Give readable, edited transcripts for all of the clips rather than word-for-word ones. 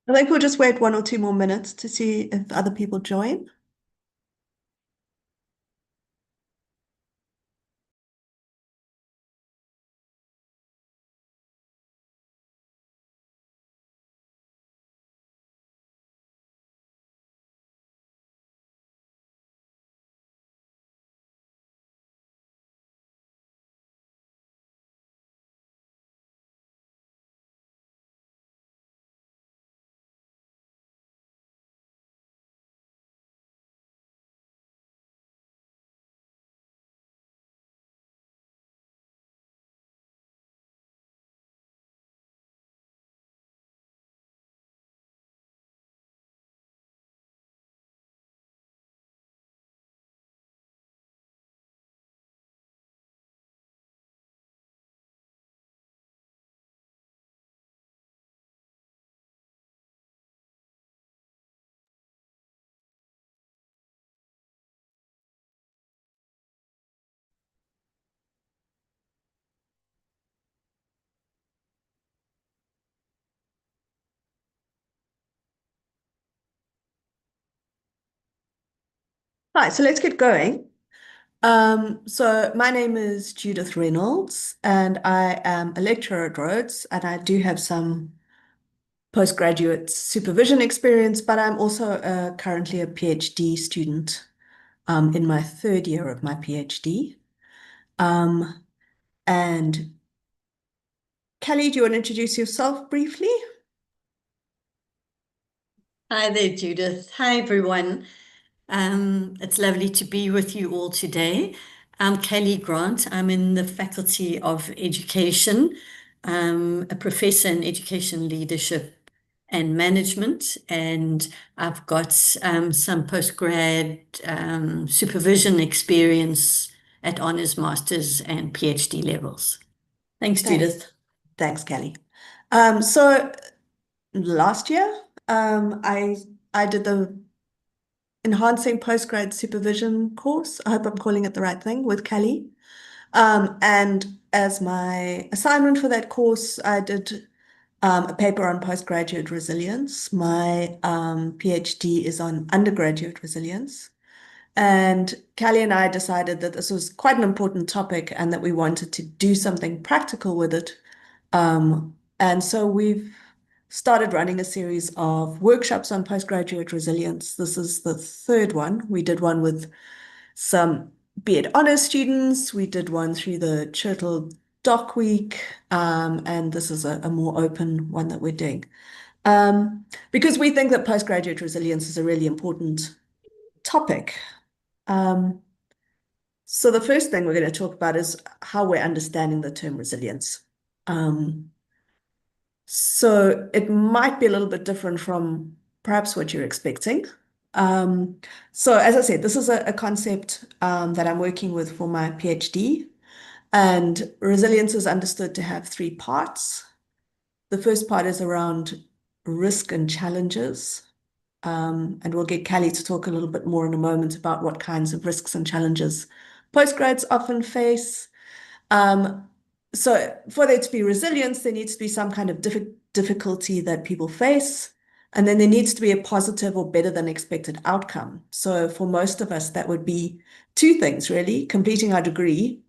I think we'll just wait 1 or 2 more minutes to see if other people join. Hi, so let's get going. So my name is Judith Reynolds, and I am a lecturer at Rhodes, and I do have some postgraduate supervision experience, but I'm also currently a PhD student in my third year of my PhD. Um, and Kelly, do you want to introduce yourself briefly? Hi there, Judith. Hi, everyone. It's lovely to be with you all today. I'm Kelly Grant. I'm in the Faculty of Education, a professor in education leadership and management, and I've got some postgrad supervision experience at honors, masters, and PhD levels. Thanks, Thanks. Judith. Thanks, Kelly. So last year, I did the enhancing postgrad supervision course. I hope I'm calling it the right thing with Kelly. And as my assignment for that course, I did a paper on postgraduate resilience. My PhD is on undergraduate resilience. And Kelly and I decided that this was quite an important topic and that we wanted to do something practical with it. And so we've started running a series of workshops on postgraduate resilience. This is the third one. We did one with some B.Ed honors students. We did one through the Churchill Doc Week, and this is a more open one that we're doing. Because we think that postgraduate resilience is a really important topic. Um, so the first thing we're going to talk about is how we're understanding the term resilience. Um, so it might be a little bit different from perhaps what you're expecting. Um, so as I said, this is a concept that I'm working with for my PhD, and resilience is understood to have three parts. The first part is around risk and challenges. And we'll get Kelly to talk a little bit more in a moment about what kinds of risks and challenges postgrads often face. Um, so for there to be resilience, there needs to be some kind of difficulty that people face. And then there needs to be a positive or better than expected outcome. So for most of us, that would be two things, really: completing our degree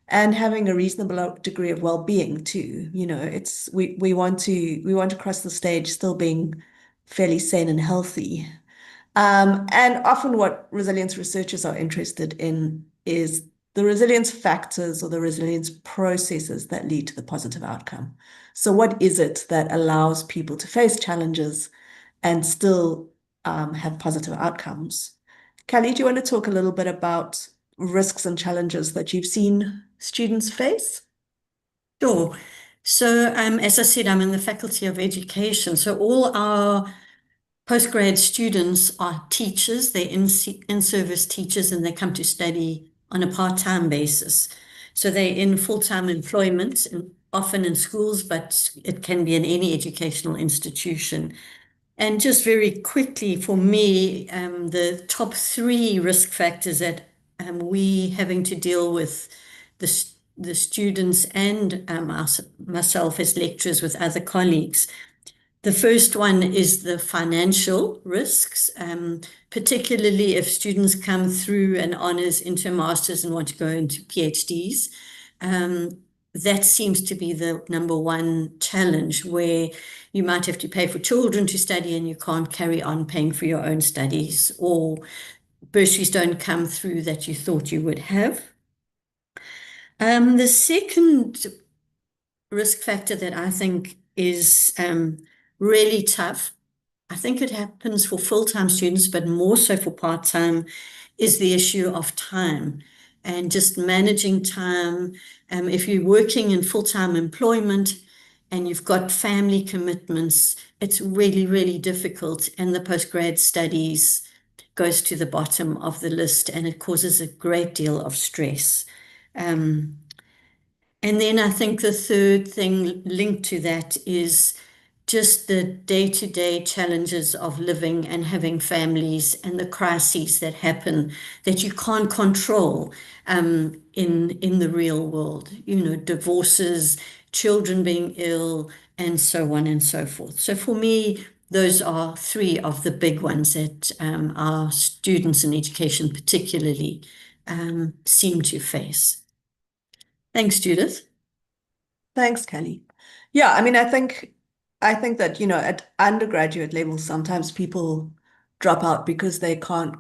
and having a reasonable degree of well-being too. You know, it's we want to cross the stage still being fairly sane and healthy. And often what resilience researchers are interested in is the resilience factors or the resilience processes that lead to the positive outcome. So what is it that allows people to face challenges and still have positive outcomes? Kelly, do you want to talk a little bit about risks and challenges that you've seen students face? Sure. So, as I said, I'm in the Faculty of Education. So all our postgrad students are teachers. They're in-service teachers, and they come to study on a part-time basis. So they're in full-time employment, and often in schools, but it can be in any educational institution. And just very quickly for me, the top three risk factors that we having to deal with the students and myself as lecturers with other colleagues The first one is the financial risks, particularly if students come through an honors into a master's and want to go into PhDs. Um, that seems to be the number one challenge, where you might have to pay for children to study and you can't carry on paying for your own studies, or bursaries don't come through that you thought you would have. The second risk factor that I think is really tough, I think it happens for full-time students, but more so for part-time, is the issue of time and just managing time. If you're working in full-time employment and you've got family commitments, it's really, really difficult. And the postgrad studies goes to the bottom of the list, and it causes a great deal of stress. Um, and then I think the third thing linked to that is just the day-to-day challenges of living and having families and the crises that happen that you can't control in the real world. Divorces, children being ill, and so on and so forth. So for me, those are three of the big ones that our students in education particularly seem to face. Thanks, Judith. Thanks, Kelly. Yeah, I mean, I think that, at undergraduate level, sometimes people drop out because they can't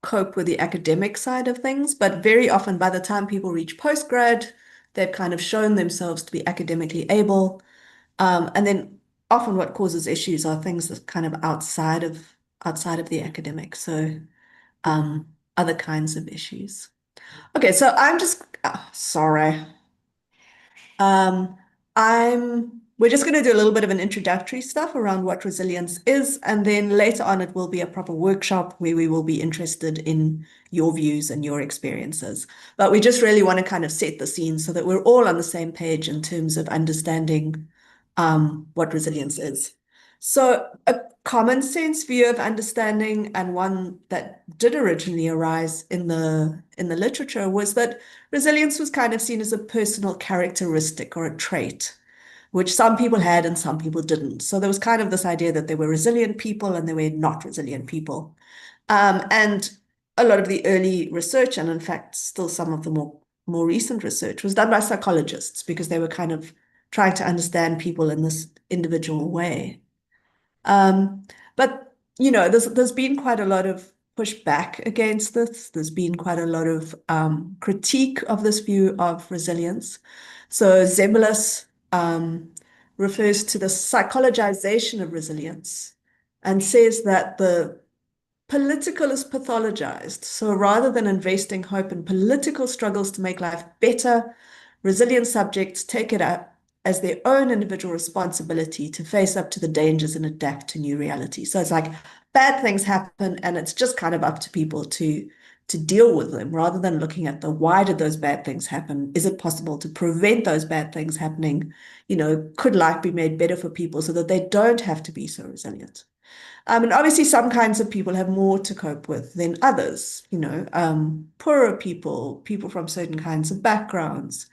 cope with the academic side of things. But very often, by the time people reach postgrad, they've kind of shown themselves to be academically able. And then often what causes issues are things that kind of outside of the academic. So other kinds of issues. Okay, so I'm just sorry. Um, we're just going to do a little bit of an introductory stuff around what resilience is, and then later on it will be a proper workshop where we will be interested in your views and your experiences. But we just really want to kind of set the scene so that we're all on the same page in terms of understanding what resilience is. So a common sense view of understanding, and one that did originally arise in the literature, was that resilience was kind of seen as a personal characteristic or a trait, which some people had and some people didn't. So there was kind of this idea that there were resilient people and there were not resilient people. And a lot of the early research, and in fact, still some of the more recent research, was done by psychologists because they were kind of trying to understand people in this individual way. Um, but there's been quite a lot of pushback against this. There's been quite a lot of critique of this view of resilience. So Zemulus refers to the psychologization of resilience and says that the political is pathologized. So rather than investing hope in political struggles to make life better, resilient subjects take it up as their own individual responsibility to face up to the dangers and adapt to new realities. So it's like bad things happen, and it's just kind of up to people to deal with them rather than looking at the why did those bad things happen? Is it possible to prevent those bad things happening? Could life be made better for people so that they don't have to be so resilient? And obviously, some kinds of people have more to cope with than others, poorer people, people from certain kinds of backgrounds,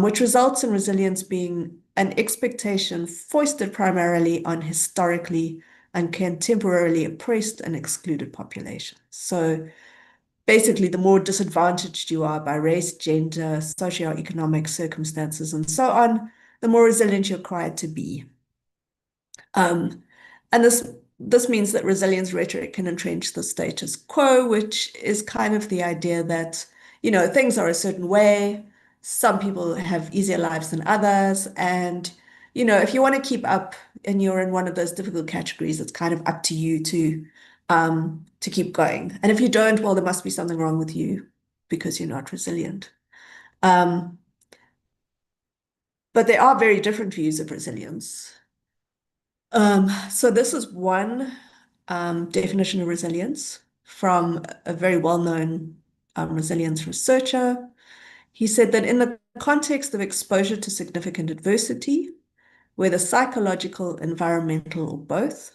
which results in resilience being an expectation foisted primarily on historically and contemporarily oppressed and excluded populations. So basically, the more disadvantaged you are by race, gender, socioeconomic circumstances, and so on, the more resilient you're required to be. Um, and this means that resilience rhetoric can entrench the status quo, which is kind of the idea that, things are a certain way. Some people have easier lives than others. And, if you want to keep up and you're in one of those difficult categories, it's kind of up to you to keep going. And if you don't, well, there must be something wrong with you because you're not resilient. Um, but there are very different views of resilience. So this is one definition of resilience from a very well-known resilience researcher. He said that in the context of exposure to significant adversity, whether psychological, environmental, or both,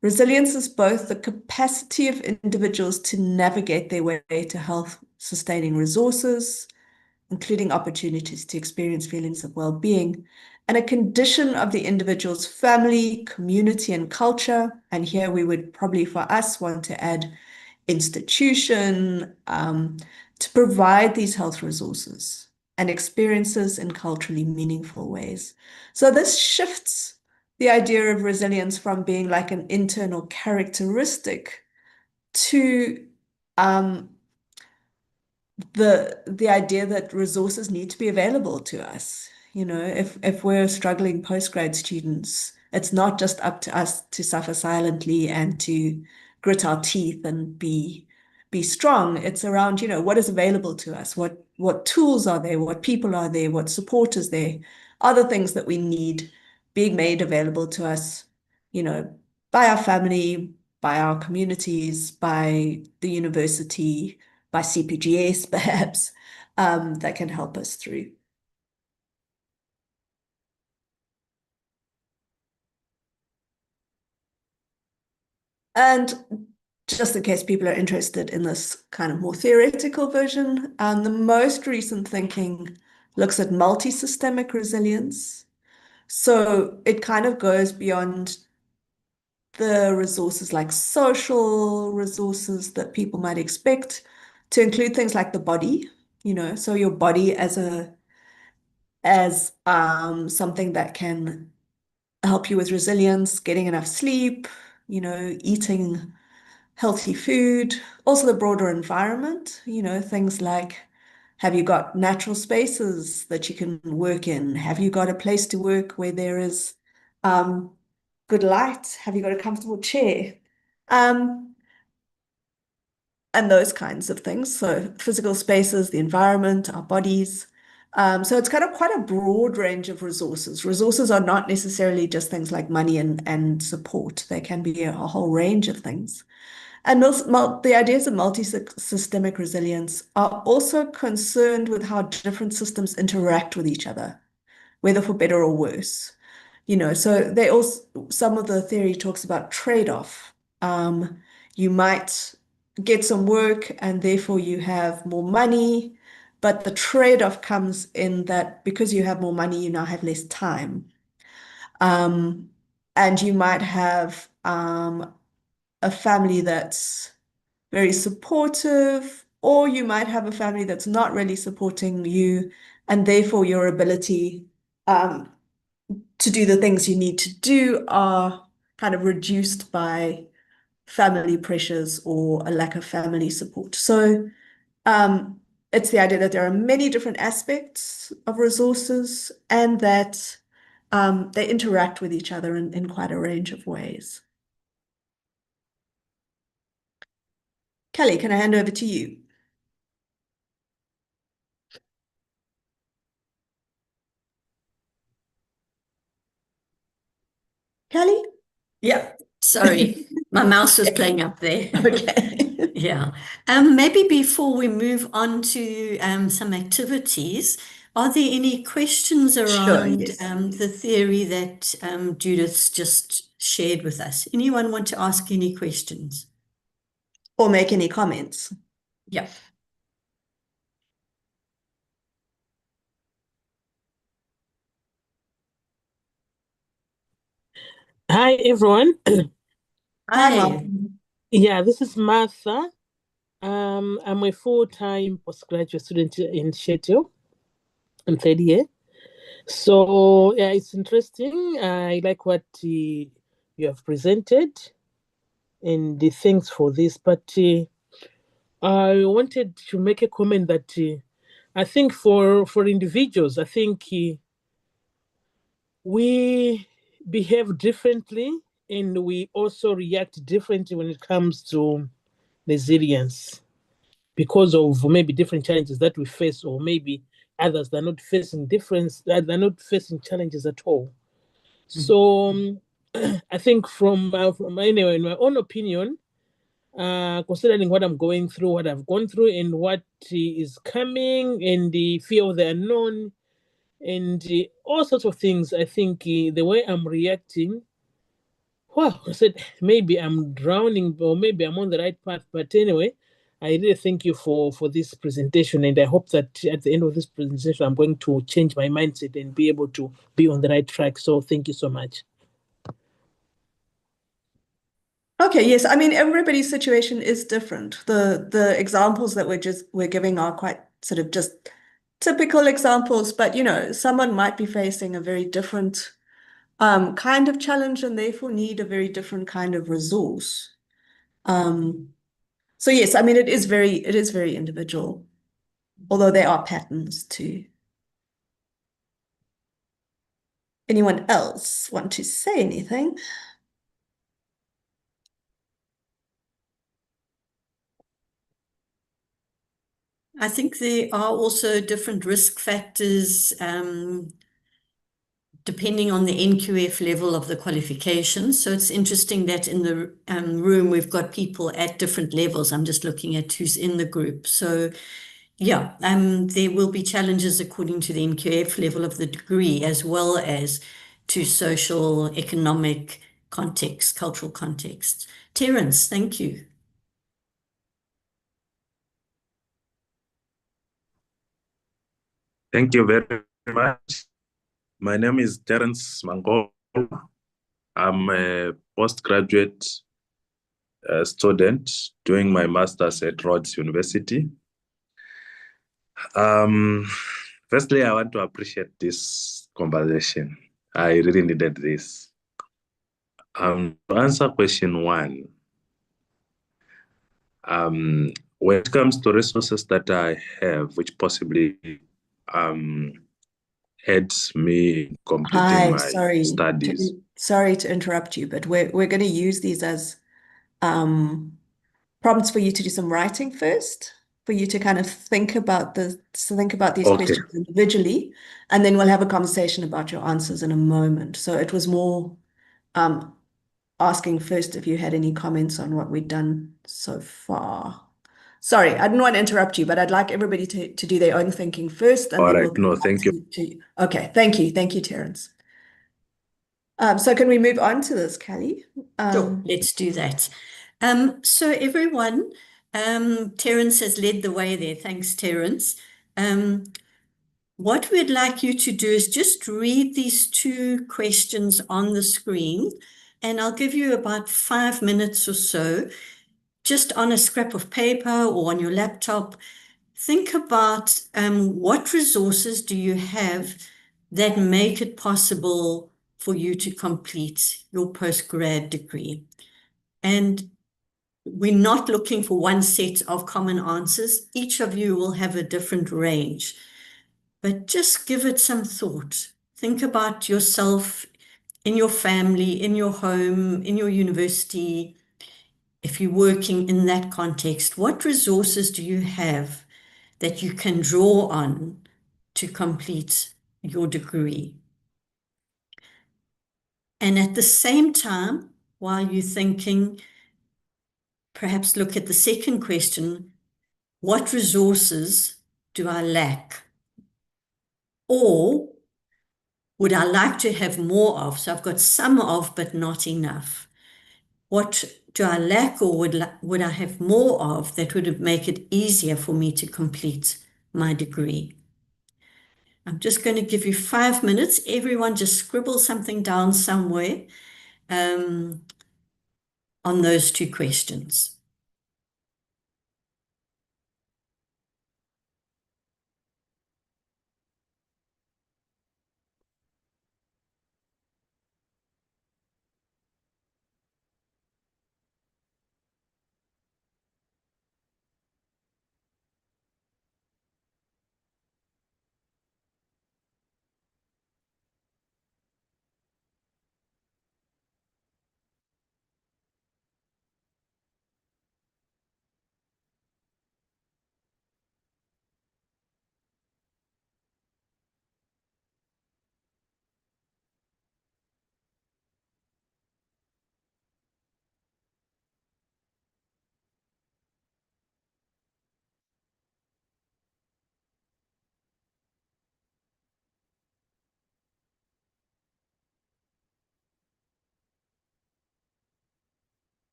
resilience is both the capacity of individuals to navigate their way to health-sustaining resources, including opportunities to experience feelings of well-being, and a condition of the individual's family, community, and culture. And here we would probably, for us, want to add institution, to provide these health resources and experiences in culturally meaningful ways. So this shifts the idea of resilience from being like an internal characteristic to um, the idea that resources need to be available to us. You know, if we're struggling postgrad students, it's not just up to us to suffer silently and to grit our teeth and be strong. It's around, you know, what is available to us, what tools are there, what people are there, what support is there, other things that we need being made available to us, you know, by our family, by our communities, by the university, by CPGS, perhaps, that can help us through. And just in case people are interested in this kind of more theoretical version, the most recent thinking looks at multi-systemic resilience. So it kind of goes beyond the resources like social resources that people might expect to include things like the body, you know, so your body as something that can help you with resilience, getting enough sleep, you know, eating healthy food, also the broader environment, you know, things like have you got natural spaces that you can work in? Have you got a place to work where there is um, good light? Have you got a comfortable chair? Um, and those kinds of things. So physical spaces, the environment, our bodies. So it's kind of quite a broad range of resources. Resources are not necessarily just things like money and support. They can be a whole range of things. And the ideas of multi-systemic resilience are also concerned with how different systems interact with each other, whether for better or worse. You know, so they also, some of the theory talks about trade-off. You might get some work and therefore you have more money, but the trade-off comes in that because you have more money, you now have less time. Um, and you might have a family that's very supportive, or you might have a family that's not really supporting you, and therefore your ability um, to do the things you need to do are kind of reduced by family pressures or a lack of family support. So um, it's the idea that there are many different aspects of resources and that they interact with each other in quite a range of ways. Kelly, can I hand over to you? Kelly? Yeah, sorry. My mouse was playing up there. Okay. Yeah. Maybe before we move on to some activities, are there any questions Sure, around yes. the theory that Judith's just shared with us? Anyone want to ask any questions? Or make any comments. Yeah. Hi, everyone. Hi, Hi. Martin. Yeah, this is Martha. I'm a full-time postgraduate student in Sheffield in third year. So, yeah, it's interesting. I like what you have presented and the thanks for this. But I wanted to make a comment that I think for individuals, I think we behave differently and we also react differently when it comes to resilience because of maybe different challenges that we face, or maybe others that are not facing they're not facing challenges at all. So I think from anyway, in my own opinion, considering what I'm going through, what I've gone through, and what is coming, and the fear of the unknown, and all sorts of things, I think the way I'm reacting, well, I said maybe I'm drowning or maybe I'm on the right path. But anyway, I really thank you for this presentation, and I hope that at the end of this presentation, I'm going to change my mindset and be able to be on the right track. So thank you so much. Okay, yes. I mean, everybody's situation is different. The examples that we're giving are quite sort of just typical examples, but someone might be facing a very different kind of challenge and therefore need a very different kind of resource. So yes, I mean it is very individual, although there are patterns too. Anyone else want to say anything? I think there are also different risk factors depending on the NQF level of the qualifications. So it's interesting that in the room we've got people at different levels. I'm just looking at who's in the group. So yeah, there will be challenges according to the NQF level of the degree, as well as to social, economic context, cultural context. Terence, thank you. Thank you very much. My name is Terence Mangol. I'm a postgraduate student doing my master's at Rhodes University. Firstly, I want to appreciate this conversation. I really needed this. To answer question one, when it comes to resources that I have, which possibly aids me in completing Hi, my studies. sorry to interrupt you, but we're going to use these as prompts for you to do some writing first, for you to kind of think about these Okay, questions individually, and then we'll have a conversation about your answers in a moment. So it was more um, asking first if you had any comments on what we've done so far. Sorry, I didn't want to interrupt you, but I'd like everybody to do their own thinking first, and all then right. we'll come No, back thank you. to. Okay, thank you. Thank you, Terence. So can we move on to this, Kelly? Sure, let's do that. So everyone, Terence has led the way there. Thanks, Terence. What we'd like you to do is just read these two questions on the screen, and I'll give you about 5 minutes or so, just on a scrap of paper or on your laptop. Think about what resources do you have that make it possible for you to complete your postgrad degree. And we're not looking for one set of common answers. Each of you will have a different range, but just give it some thought. Think about yourself in your family, in your home, in your university. If you're working in that context, what resources do you have that you can draw on to complete your degree? And at the same time, while you're thinking, perhaps look at the second question, what resources do I lack? Or would I like to have more of? So I've got some of, but not enough. What do I lack, or would I have more of that would make it easier for me to complete my degree? I'm just going to give you 5 minutes. Everyone just scribble something down somewhere on those two questions.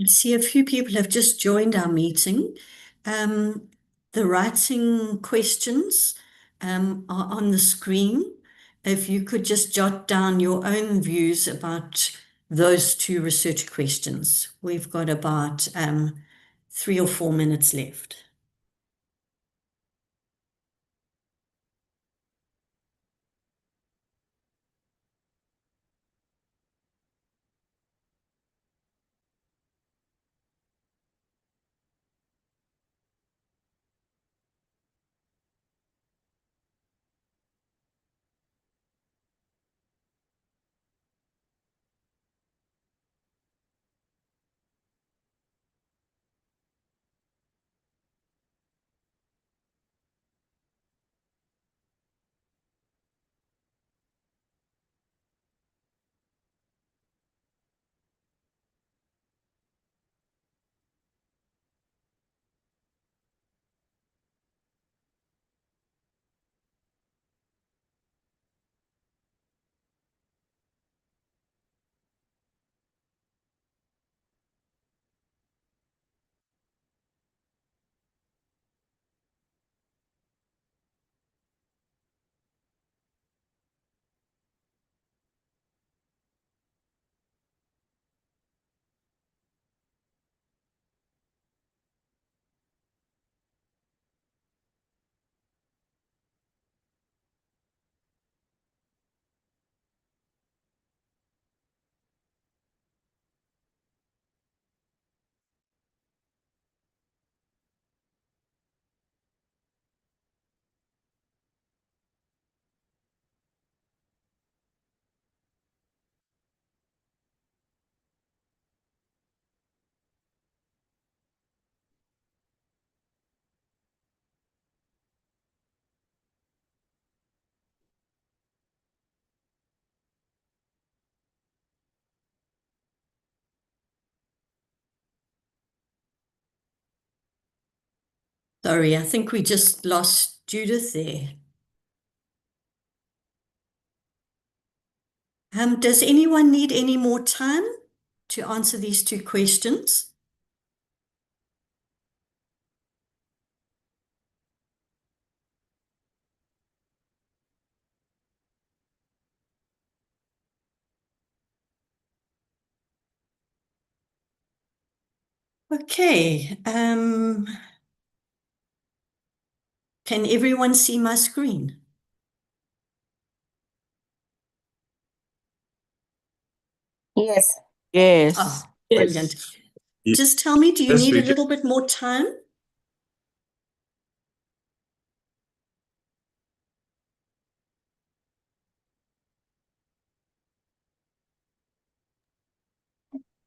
I see a few people have just joined our meeting. The writing questions are on the screen. If you could just jot down your own views about those two research questions. We've got about 3 or 4 minutes left. Sorry, I think we just lost Judith there. Does anyone need any more time to answer these two questions? Okay. Can everyone see my screen? Yes. Yes. Oh, Yes. brilliant. Just tell me, do you Yes, need we a can. little bit more time?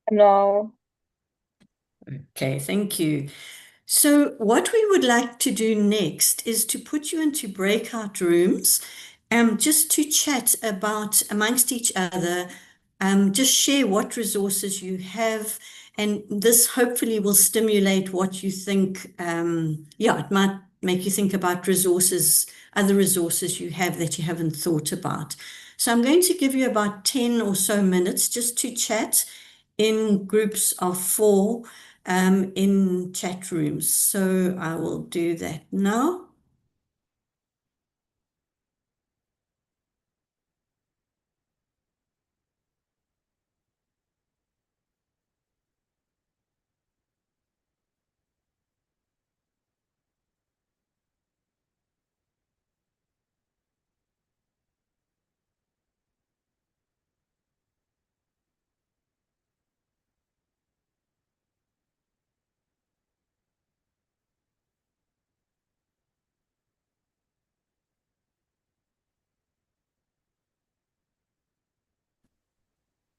No. Okay, thank you. So what we would like to do next is to put you into breakout rooms, just to chat about amongst each other, just share what resources you have, and this hopefully will stimulate what you think. Yeah, it might make you think about resources, other resources you have that you haven't thought about. So I'm going to give you about 10 or so minutes just to chat in groups of 4 in chat rooms. So I will do that now.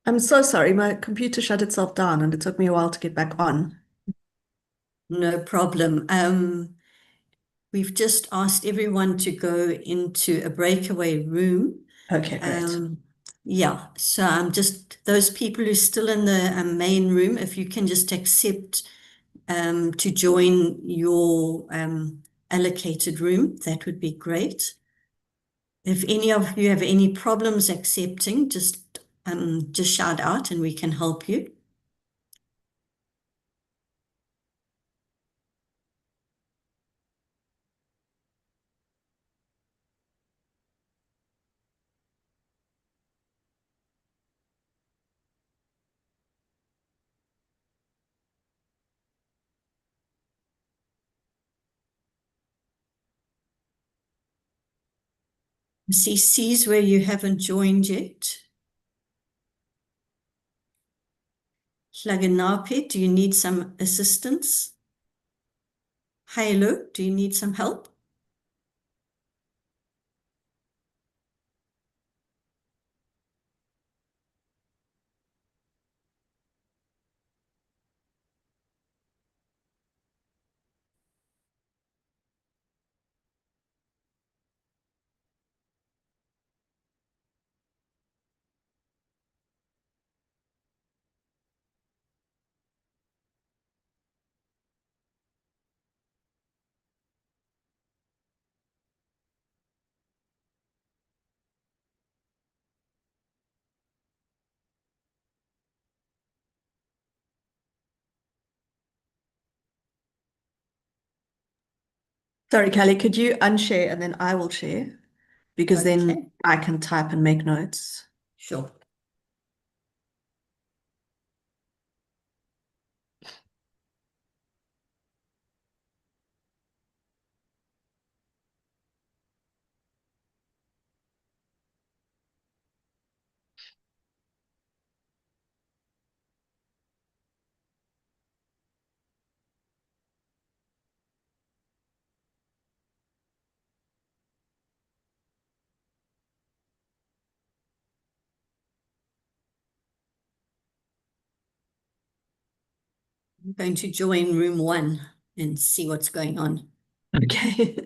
I'm so sorry, my computer shut itself down and it took me a while to get back on. No problem. We've just asked everyone to go into a breakaway room. Okay, great. Yeah, so I'm just, those people who are still in the main room, if you can just accept to join your allocated room, that would be great. If any of you have any problems accepting, just shout out and we can help you. See C's where you haven't joined yet. Hlaganape, do you need some assistance? Hello, do you need some help? Sorry, Kelly, could you unshare and then I will share? Because Okay. then I can type and make notes. Sure. I'm going to join room 1 and see what's going on. Okay.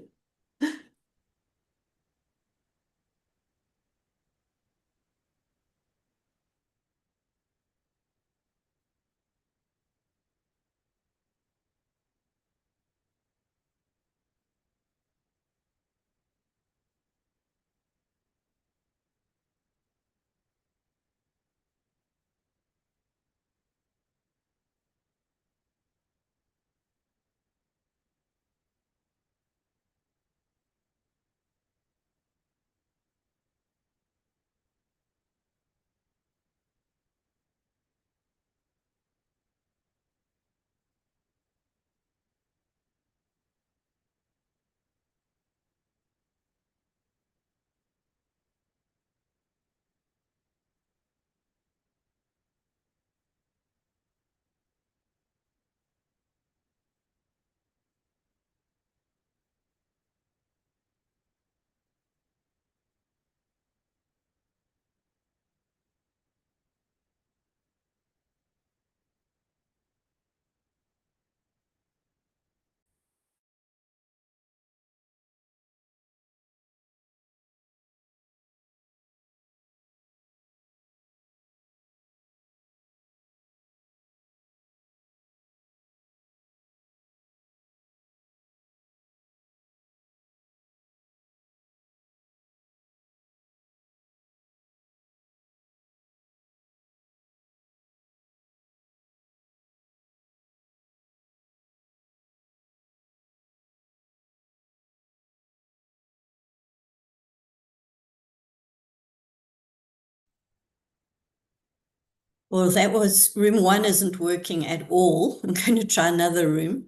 Well, that was room 1 isn't working at all. I'm going to try another room.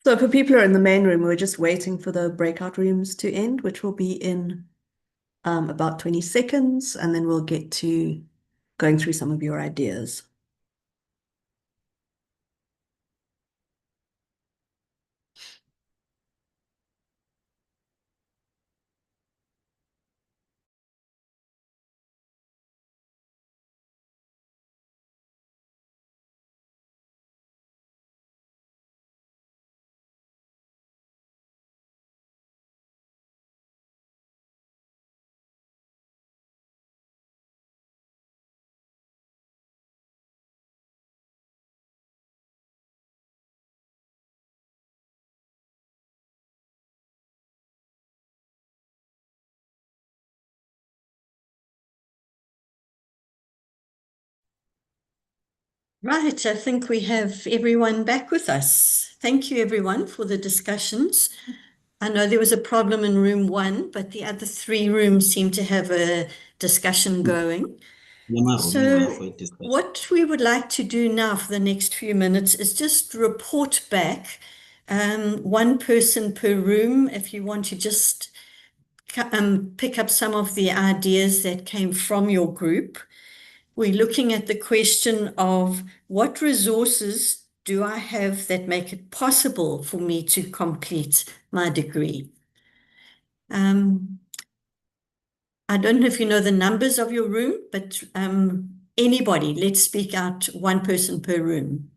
So for people who are in the main room, we're just waiting for the breakout rooms to end, which will be in about 20 seconds, and then we'll get to going through some of your ideas. Right, I think we have everyone back with us. Thank you, everyone, for the discussions. I know there was a problem in room 1, but the other 3 rooms seem to have a discussion going. So what we would like to do now for the next few minutes is just report back, 1 person per room, if you want to just pick up some of the ideas that came from your group. We're looking at the question of what resources do I have that make it possible for me to complete my degree? I don't know if you know the numbers of your room, but anybody, let's speak out, 1 person per room.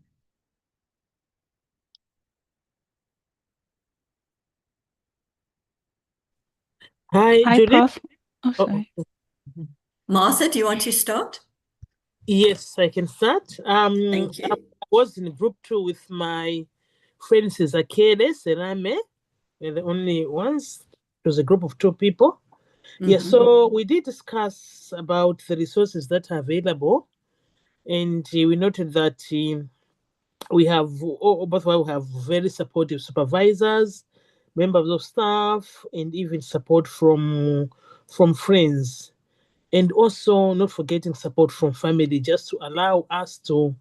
Hi, Hi, Judith. Prof. Oh, Oh, sorry. Martha, do you want to start? yes, I can start. Thank you. I was in group 2 with my friends Zakeles and Rame. We're the only ones. It was a group of 2 people. Yeah, so we did discuss about the resources that are available, and we noted that we have both of us have very supportive supervisors, members of staff, and even support from friends, and also not forgetting support from family, just to allow us to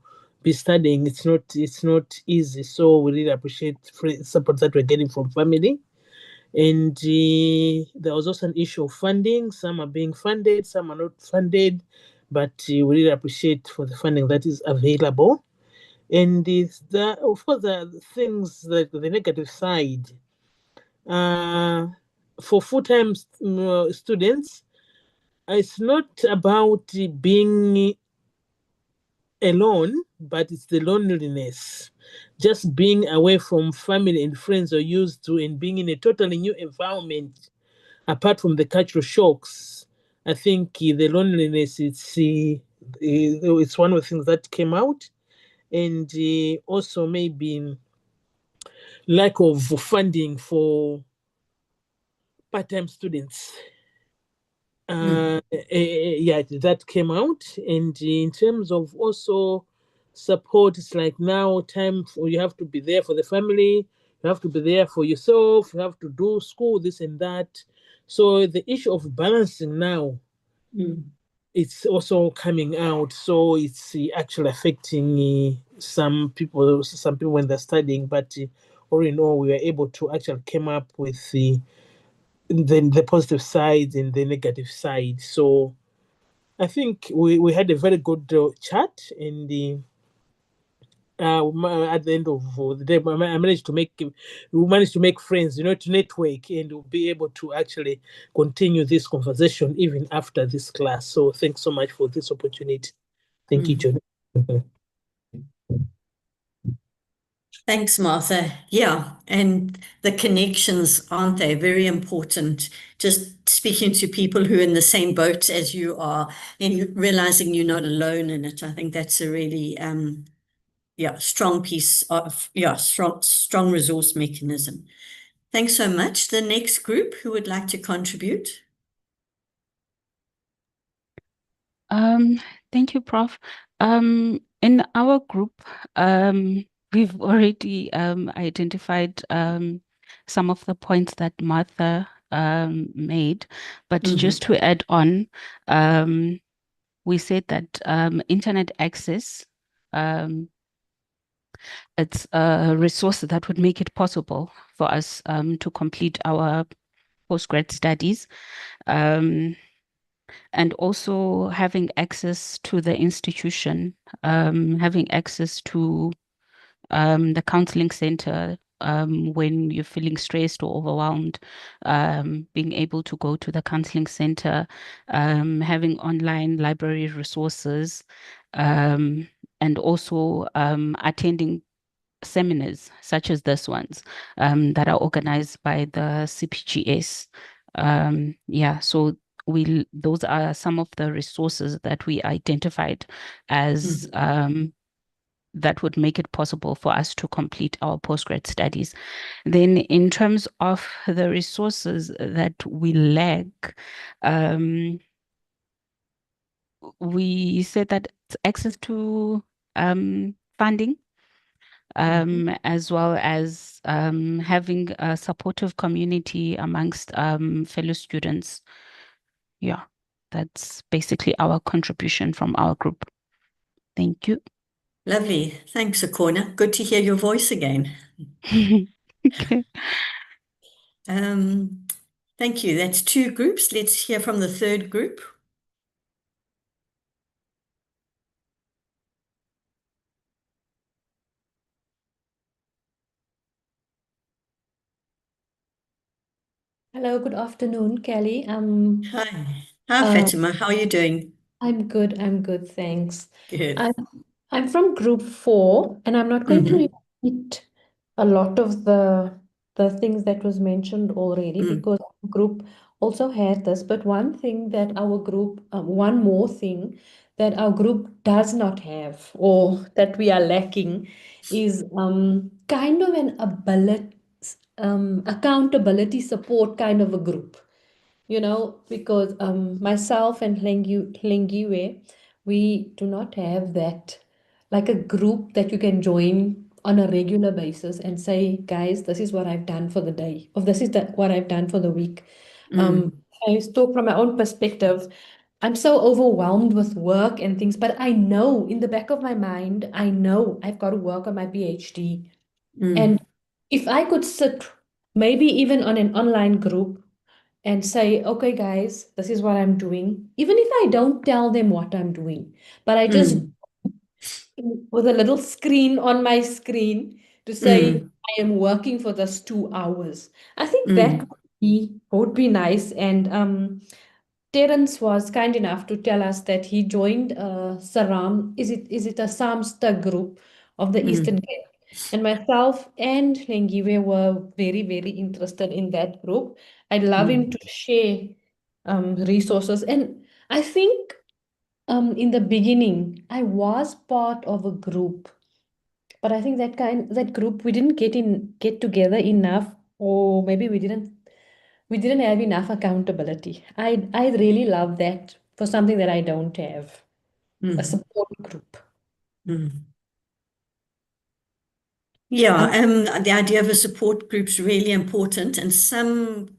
be studying. It's not easy, so we really appreciate support that we're getting from family. And there was also an issue of funding. Some are being funded, some are not funded, but we really appreciate for the funding that is available. And of course, the things like the negative side. For full-time students, it's not about being alone, but it's the loneliness. Just being away from family and friends you're used to, and being in a totally new environment, apart from the cultural shocks. I think the loneliness, it's one of the things that came out, and also maybe lack of funding for part-time students. Yeah, that came out. And in terms of also support, it's like now time for you have to be there for the family, you have to be there for yourself, you have to do school, this and that. So the issue of balancing now, it's also coming out. So it's actually affecting some people when they're studying. But all in all, we were able to actually come up with the positive side and the negative side. So I think we had a very good chat, and at the end of the day, we managed to make friends, to network, and we'll be able to actually continue this conversation even after this class. So thanks so much for this opportunity. Thank you, John. Thanks, Martha. Yeah, and the connections, aren't they, very important? Just speaking to people who are in the same boat as you are, and realizing you're not alone in it. I think that's a really, strong piece of, strong resource mechanism. Thanks so much. The next group who would like to contribute? Thank you, Prof. In our group, we've already identified some of the points that Martha made, but just to add on, we said that internet access it's a resource that would make it possible for us to complete our postgrad studies. And also having access to the institution, having access to the counseling center when you're feeling stressed or overwhelmed, being able to go to the counseling center, having online library resources, and also attending seminars such as this ones that are organized by the CPGS. Yeah, so those are some of the resources that we identified as that would make it possible for us to complete our postgrad studies. Then in terms of the resources that we lack, we said that it's access to funding, as well as having a supportive community amongst fellow students. Yeah, that's basically our contribution from our group. Thank you. Lovely. Thanks, Akona. Good to hear your voice again. Okay. Thank you. That's 2 groups. Let's hear from the 3rd group. Hello, good afternoon, Kelly. Hi. Hi, Uh, Fatima. How are you doing? I'm good, thanks. Good. I'm I'm from group 4, and I'm not going to repeat a lot of the things that was mentioned already because our group also had this. But one thing that our group, one more thing that our group does not have, or that we are lacking, is kind of an ability, accountability support kind of a group. Because myself and Hlengiwe, we do not have that, like a group that you can join on a regular basis and say, guys, this is what I've done for the day, or this is what I've done for the week. I talk from my own perspective. I'm so overwhelmed with work and things, but I know in the back of my mind, I know I've got to work on my PhD. And if I could sit maybe even on an online group and say, okay, guys, this is what I'm doing. Even if I don't tell them what I'm doing, but I just with a little screen on my screen to say, I am working for this 2 hours. I think that would be nice. And Terence was kind enough to tell us that he joined Saram. Is it a Samsta group of the Eastern Cape? And myself and Lengiwe were very, very interested in that group. I'd love him to share resources. And I think in the beginning, I was part of a group, but I think that group we didn't get together enough, or maybe we didn't have enough accountability. I really love that for something that I don't have, a support group. Yeah, the idea of a support group is really important, and some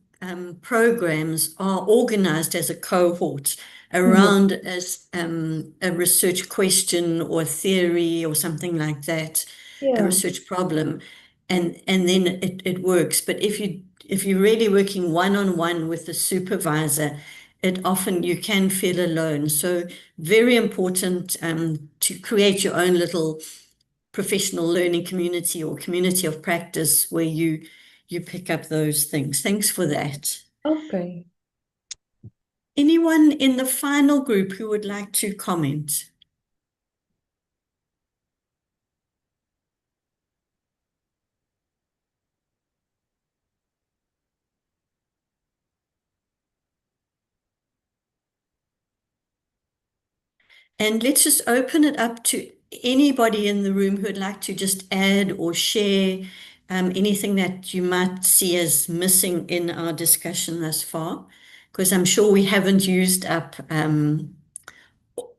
programs are organized as a cohort around as a research question or theory or something like that, a Yeah. research problem, and then it works. But if you're really working one-on-one with the supervisor, it often you can feel alone. So very important to create your own little professional learning community or community of practice where you pick up those things. Thanks for that. Okay. Anyone in the final group who would like to comment? And let's just open it up to anybody in the room who'd like to just add or share anything that you might see as missing in our discussion thus far, because I'm sure we haven't used up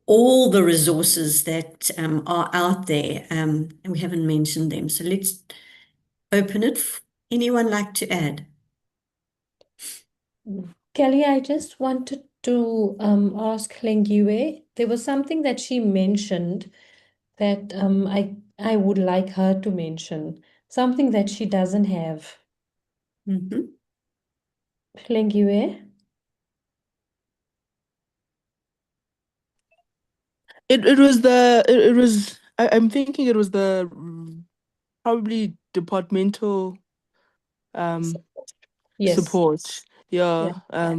all the resources that are out there, and we haven't mentioned them. So let's open it. Anyone like to add? Kelly, I just wanted to ask Hlengiwe. There was something that she mentioned that I would like her to mention, something that she doesn't have. Mhm. Hlengiwe? It was it was I'm thinking it was the probably departmental um Yes. support. Yeah. Yeah.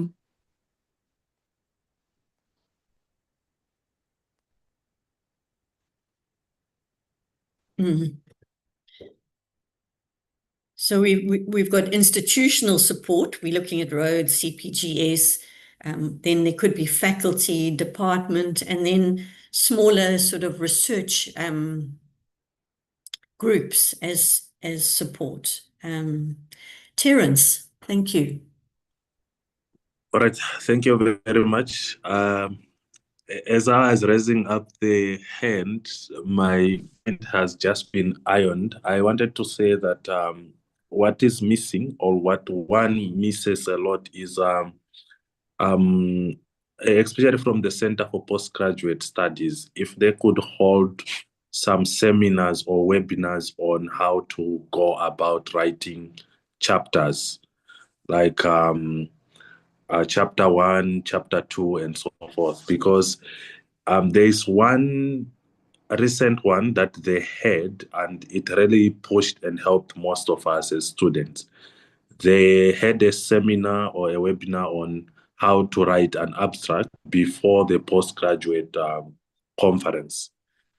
Mm. So we've got institutional support. We're looking at roads, CPGS. Then there could be faculty, department, and then smaller sort of research groups as support. Terence, thank you. All right, thank you very much. As I was raising up the hand, my hand has just been ironed. I wanted to say that what is missing, or what one misses a lot, is um, especially from the Center for Postgraduate Studies, if they could hold some seminars or webinars on how to go about writing chapters, like chapter 1, chapter 2, and so forth, because there's one recent one that they had, and it really pushed and helped most of us as students. They had a seminar or a webinar on how to write an abstract before the postgraduate conference.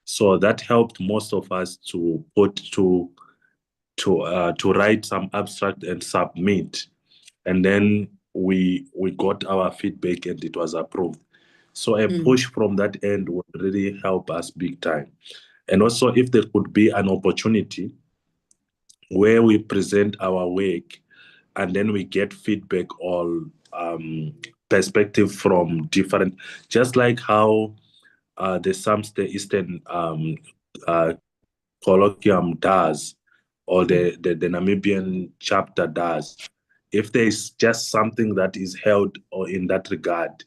So that helped most of us to put to write some abstract and submit, and then we got our feedback and it was approved. So a push from that end would really help us big time. And also, if there could be an opportunity where we present our work and then we get feedback or perspective from different, just like how the Samste Eastern uh, colloquium does, or the Namibian chapter does. If there is just something that is held or in that regard,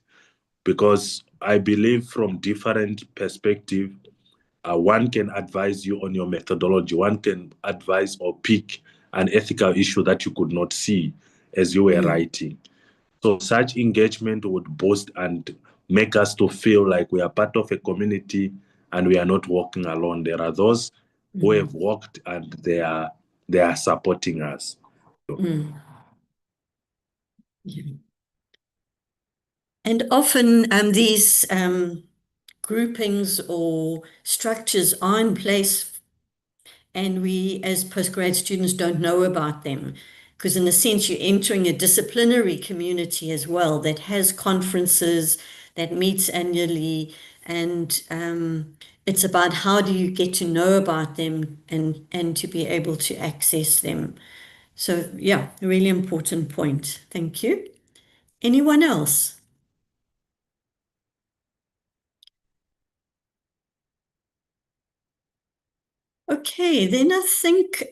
because I believe from different perspective, one can advise you on your methodology. One can advise or pick an ethical issue that you could not see as you were writing. So such engagement would boost and make us to feel like we are part of a community and we are not walking alone. There are those who have walked and they are supporting us. Yeah. And often these groupings or structures are in place, and we as postgrad students don't know about them, because in a sense you're entering a disciplinary community as well that has conferences, that meets annually, and it's about how do you get to know about them and to be able to access them. So yeah, a really important point. Thank you. Anyone else? Okay, then I think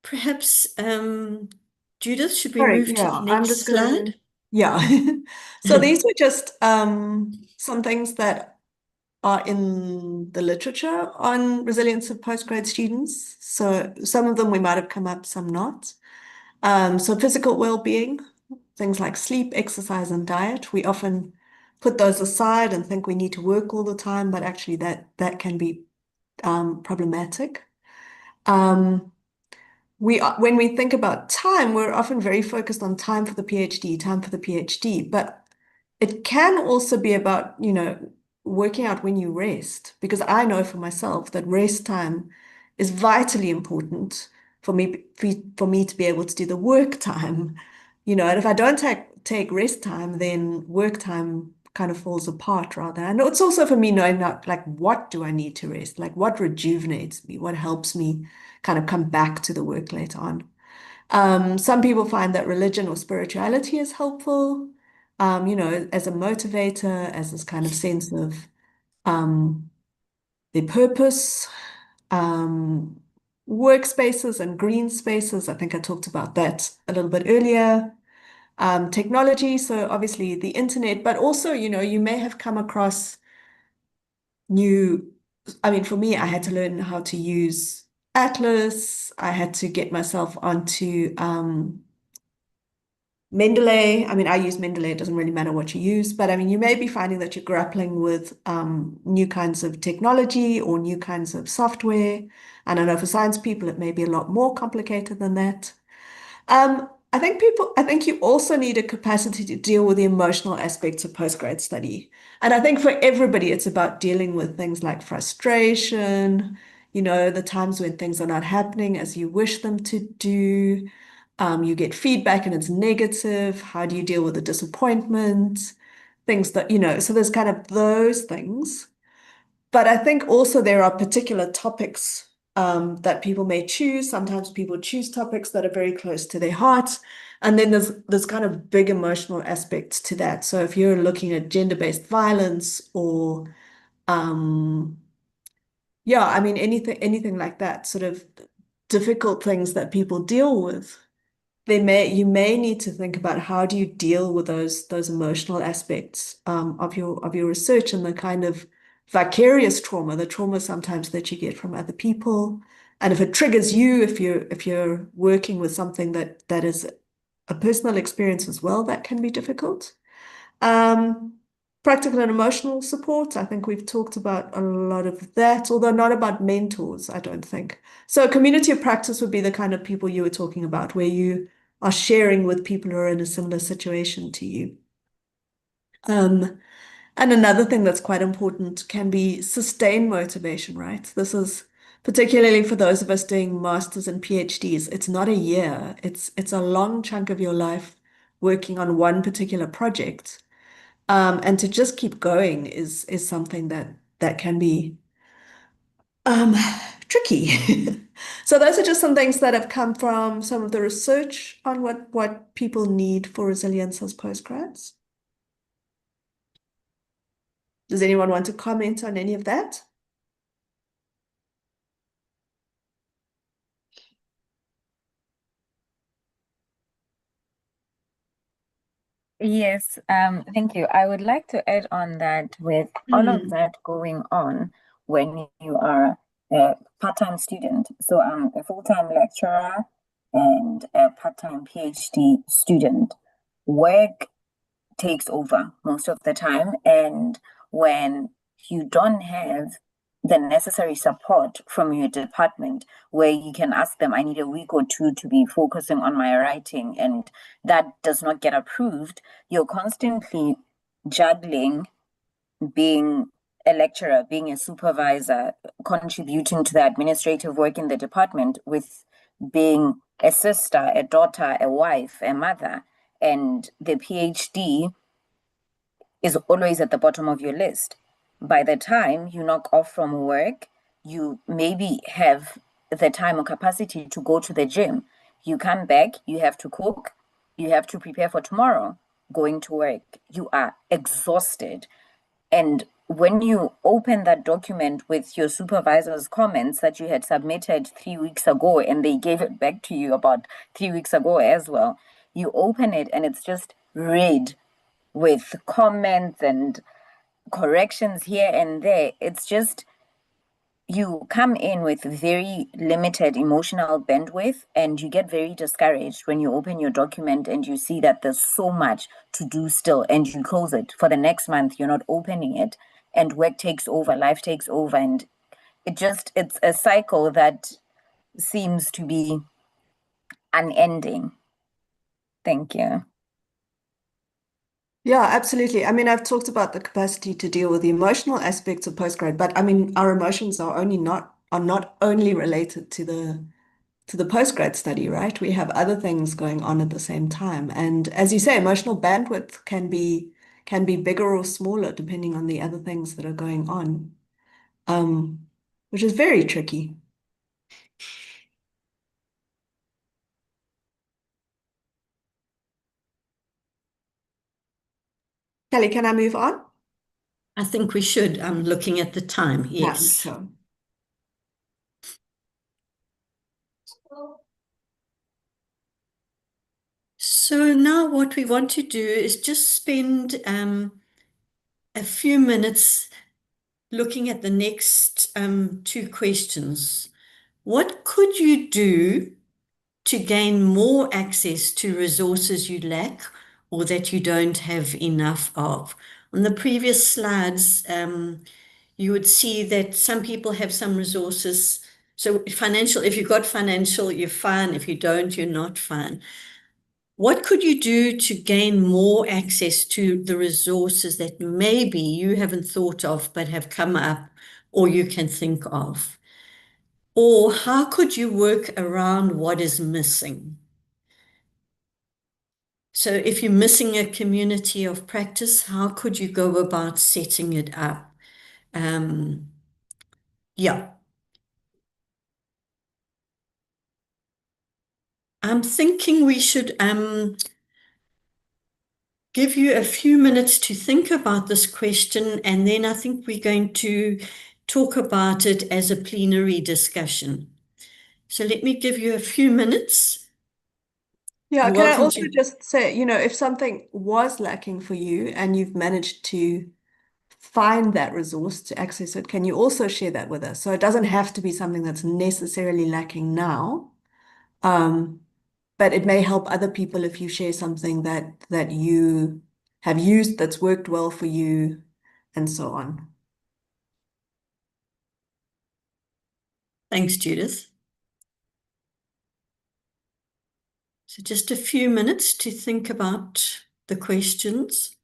perhaps Judith, should we Sorry, move to the yeah, I'm next just gonna, slide? yeah. So these were just some things that are in the literature on resilience of postgrad students. So some of them we might have come up, some not. So physical well-being, things like sleep, exercise, and diet. We often put those aside and think we need to work all the time, but actually that can be problematic. Um, when we think about time, we're often very focused on time for the PhD, but it can also be about, working out when you rest, because I know for myself that rest time is vitally important for me to be able to do the work time, and if I don't take rest time, then work time kind of falls apart rather. And it's also for me knowing that, like, what do I need to rest? Like, what rejuvenates me? What helps me kind of come back to the work later on? Some people find that religion or spirituality is helpful, as a motivator, as this kind of sense of their purpose. Um, Workspaces and green spaces, I think I talked about that a little bit earlier. Technology, so obviously the internet, but also, you may have come across new I mean, for me, I had to learn how to use Atlas. I had to get myself onto Mendeley. I mean, I use Mendeley. It doesn't really matter what you use, but I mean, you may be finding that you're grappling with new kinds of technology or new kinds of software. And I know for science people, it may be a lot more complicated than that. I think you also need a capacity to deal with the emotional aspects of postgrad study. And I think for everybody, it's about dealing with things like frustration, the times when things are not happening as you wish them to do. You get feedback and it's negative. How do you deal with the disappointment? Things that, so there's kind of those things. But I think also there are particular topics that people may choose. Sometimes people choose topics that are very close to their hearts. And then there's kind of big emotional aspects to that. So if you're looking at gender-based violence or yeah, I mean anything like that, sort of difficult things that people deal with, you may need to think about how do you deal with those emotional aspects of your research and the kind of vicarious trauma, the trauma sometimes that you get from other people. And if it triggers you, if you're working with something that is a personal experience as well, that can be difficult. Um, Practical and emotional support. I think we've talked about a lot of that, although not about mentors, I don't think. So a community of practice would be the kind of people you were talking about, where you are sharing with people who are in a similar situation to you. And another thing that's quite important can be sustained motivation, right? This is particularly for those of us doing masters and PhDs. It's not a year. It's a long chunk of your life working on one particular project. And to just keep going is something that can be um, tricky. So those are just some things that have come from some of the research on what people need for resilience as postgrads. Does anyone want to comment on any of that? Yes, thank you. I would like to add on that with all of that going on when you are a part-time student. So I'm a full-time lecturer and a part-time PhD student. Work takes over most of the time. And when you don't have the necessary support from your department, where you can ask them, I need a week or two to be focusing on my writing, and that does not get approved, you're constantly juggling being a lecturer, being a supervisor, contributing to the administrative work in the department with being a sister, a daughter, a wife, a mother. And the PhD is always at the bottom of your list. By the time you knock off from work, you maybe have the time or capacity to go to the gym. You come back, you have to cook, you have to prepare for tomorrow, going to work. You are exhausted. And when you open that document with your supervisor's comments that you had submitted 3 weeks ago, and they gave it back to you about 3 weeks ago as well, you open it and it's just red with comments and corrections here and there. It's just you come in with very limited emotional bandwidth and you get very discouraged when you open your document and you see that there's so much to do still, and you close it. For the next month, you're not opening it, and work takes over, life takes over, and it's a cycle that seems to be unending. Thank you. Yeah, absolutely. I mean, I've talked about the capacity to deal with the emotional aspects of postgrad, but I mean, our emotions are not only related to the postgrad study, right? We have other things going on at the same time. And as you say, emotional bandwidth can be bigger or smaller depending on the other things that are going on, which is very tricky. Kelly, can I move on? I think we should. I'm looking at the time. Yeah, Yes. sure. So now what we want to do is just spend a few minutes looking at the next two questions. What could you do to gain more access to resources you lack or that you don't have enough of? On the previous slides, you would see that some people have some resources. So financial, if you've got financial, you're fine. If you don't, you're not fine. What could you do to gain more access to the resources that maybe you haven't thought of but have come up or you can think of? Or how could you work around what is missing? So if you're missing a community of practice, how could you go about setting it up? Yeah. I'm thinking we should give you a few minutes to think about this question, and then I think we're going to talk about it as a plenary discussion. So let me give you a few minutes. Yeah, You're can I welcome also to. just say, if something was lacking for you and you've managed to find that resource to access it, can you also share that with us? So it doesn't have to be something that's necessarily lacking now, but it may help other people if you share something that you have used that's worked well for you, and so on. Thanks, Judith. So just a few minutes to think about the questions.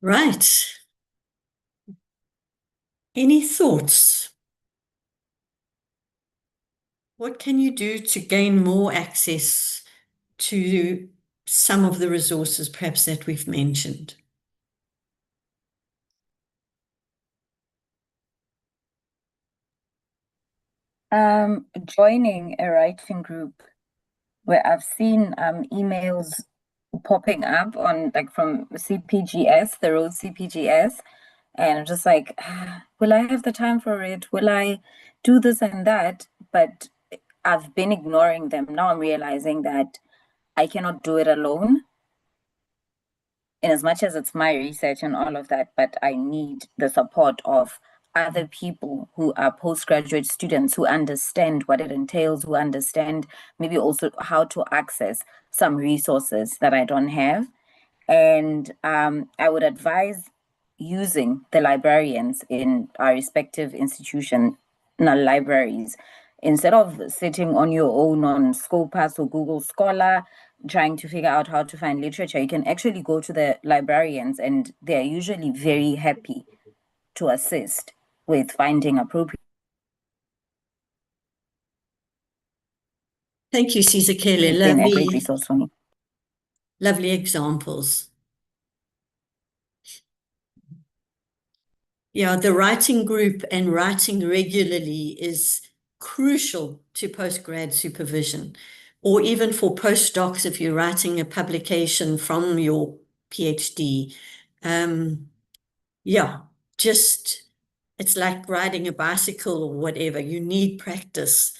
Right. Any thoughts? What can you do to gain more access to some of the resources perhaps that we've mentioned? Joining a writing group where I've seen emails popping up on like from CPGS, the Road CPGS, and I'm just like, will I have the time for it? Will I do this and that? But I've been ignoring them. Now I'm realizing that I cannot do it alone, in as much as it's my research and all of that, but I need the support of other people who are postgraduate students who understand what it entails, who understand maybe also how to access some resources that I don't have. And I would advise using the librarians in our respective institutional libraries. Instead of sitting on your own on Scopus or Google Scholar, trying to figure out how to find literature, you can actually go to the librarians, and they're usually very happy to assist with finding appropriate. Thank you, Sizakele. It's been a great resource for me. Lovely examples. Yeah, the writing group and writing regularly is crucial to postgrad supervision, or even for postdocs if you're writing a publication from your PhD. Yeah, just it's like riding a bicycle or whatever. You need practice,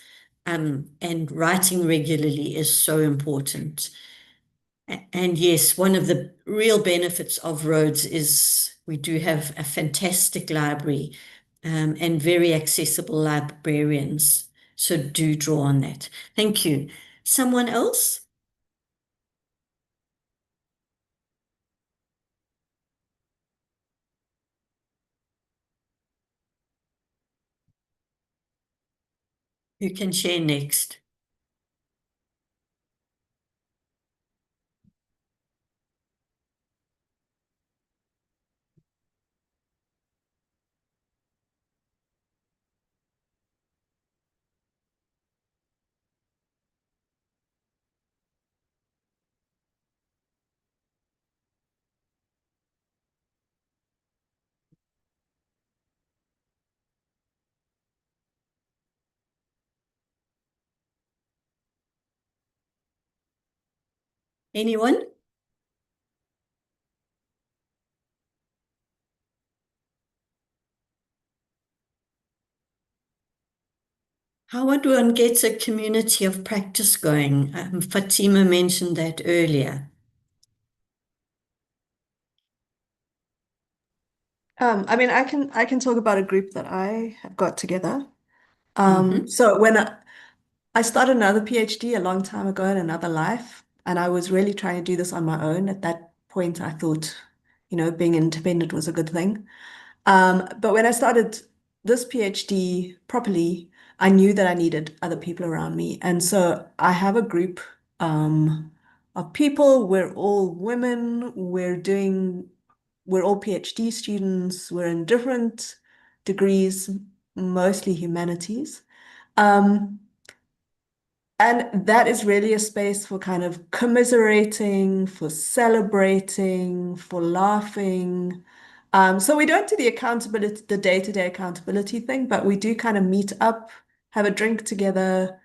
and writing regularly is so important. And yes, one of the real benefits of Rhodes is we do have a fantastic library, and very accessible librarians. So do draw on that. Thank you. Someone else? You can share next. Anyone? How would one get a community of practice going? Fatima mentioned that earlier. I mean, I can talk about a group that I have got together. Mhm. So when I started another PhD a long time ago in another life, and I was really trying to do this on my own. At that point, I thought, being independent was a good thing. But when I started this PhD properly, I knew that I needed other people around me. And so I have a group of people. We're all women. We're all PhD students. We're in different degrees, mostly humanities. Um, and that is really a space for kind of commiserating, for celebrating, for laughing. So we don't do the accountability, the day-to-day accountability thing, but we do kind of meet up, have a drink together,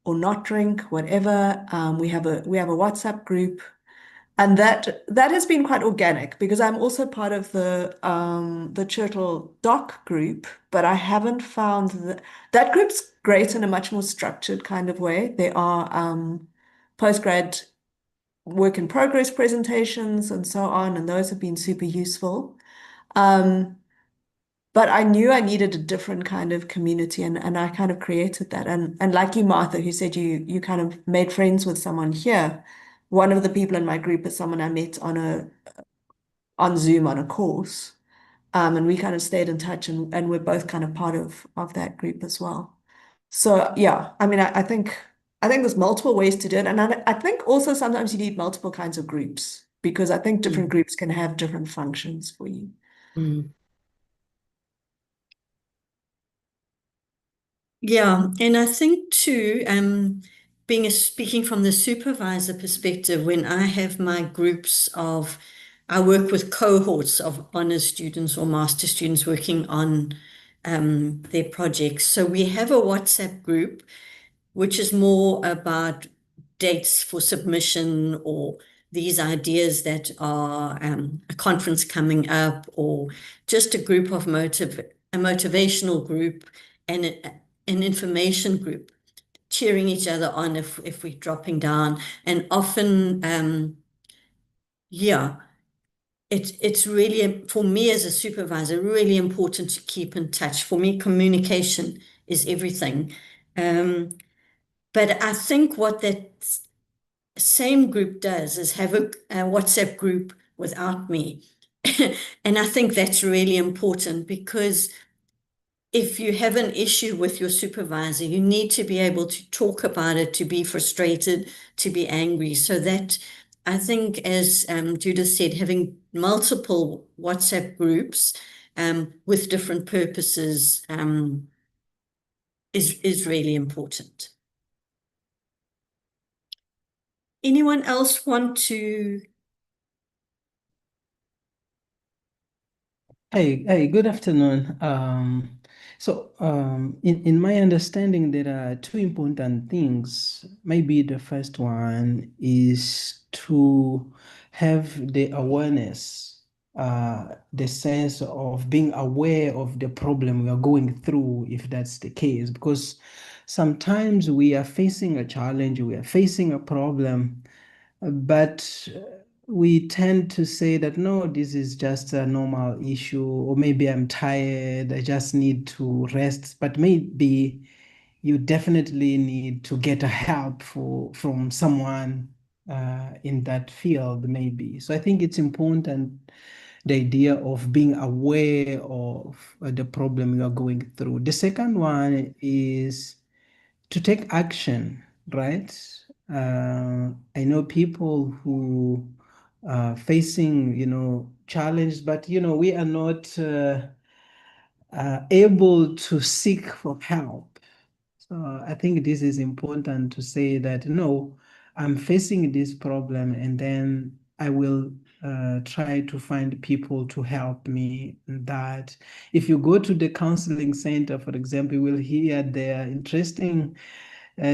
or not drink, whatever. We have a WhatsApp group, and that has been quite organic because I'm also part of the Churtle Doc group, but I haven't found that group's great in a much more structured kind of way. There are postgrad work in progress presentations and so on, and those have been super useful. Um, but I knew I needed a different kind of community, and I kind of created that. And like you, Martha, who said you kind of made friends with someone here. One of the people in my group is someone I met on Zoom on a course. And we kind of stayed in touch, and we're both kind of part of that group as well. So yeah, I mean I think there's multiple ways to do it. And I think also sometimes you need multiple kinds of groups because I think different groups can have different functions for you. Mm. Yeah, and I think too, speaking from the supervisor perspective, when I have my groups I work with cohorts of honors students or master students working on their projects. So we have a WhatsApp group, which is more about dates for submission or these ideas that are a conference coming up, or just a group of a motivational group and an information group, cheering each other on if we're dropping down. And often, yeah, it's really, for me as a supervisor, really important to keep in touch. For me, communication is everything. But I think what that same group does is have a WhatsApp group without me. And I think that's really important because if you have an issue with your supervisor, you need to be able to talk about it, to be frustrated, to be angry. So that I think, as Judith said, having multiple WhatsApp groups with different purposes is really important. Anyone else want to? Hey, good afternoon. In my understanding, there are two important things. Maybe the first one is to have the awareness, the sense of being aware of the problem we are going through, if that's the case, because sometimes we are facing a challenge, we are facing a problem, but we tend to say that no, this is just a normal issue, or maybe I'm tired, I just need to rest. But maybe you definitely need to get a help from someone in that field, maybe. So I think it's important, the idea of being aware of the problem you are going through. The second one is to take action, right? I know people who are facing, challenge, but we are not able to seek for help. So I think this is important to say that no, I'm facing this problem, and then I will try to find people to help me. That if you go to the counseling center, for example, you will hear their interesting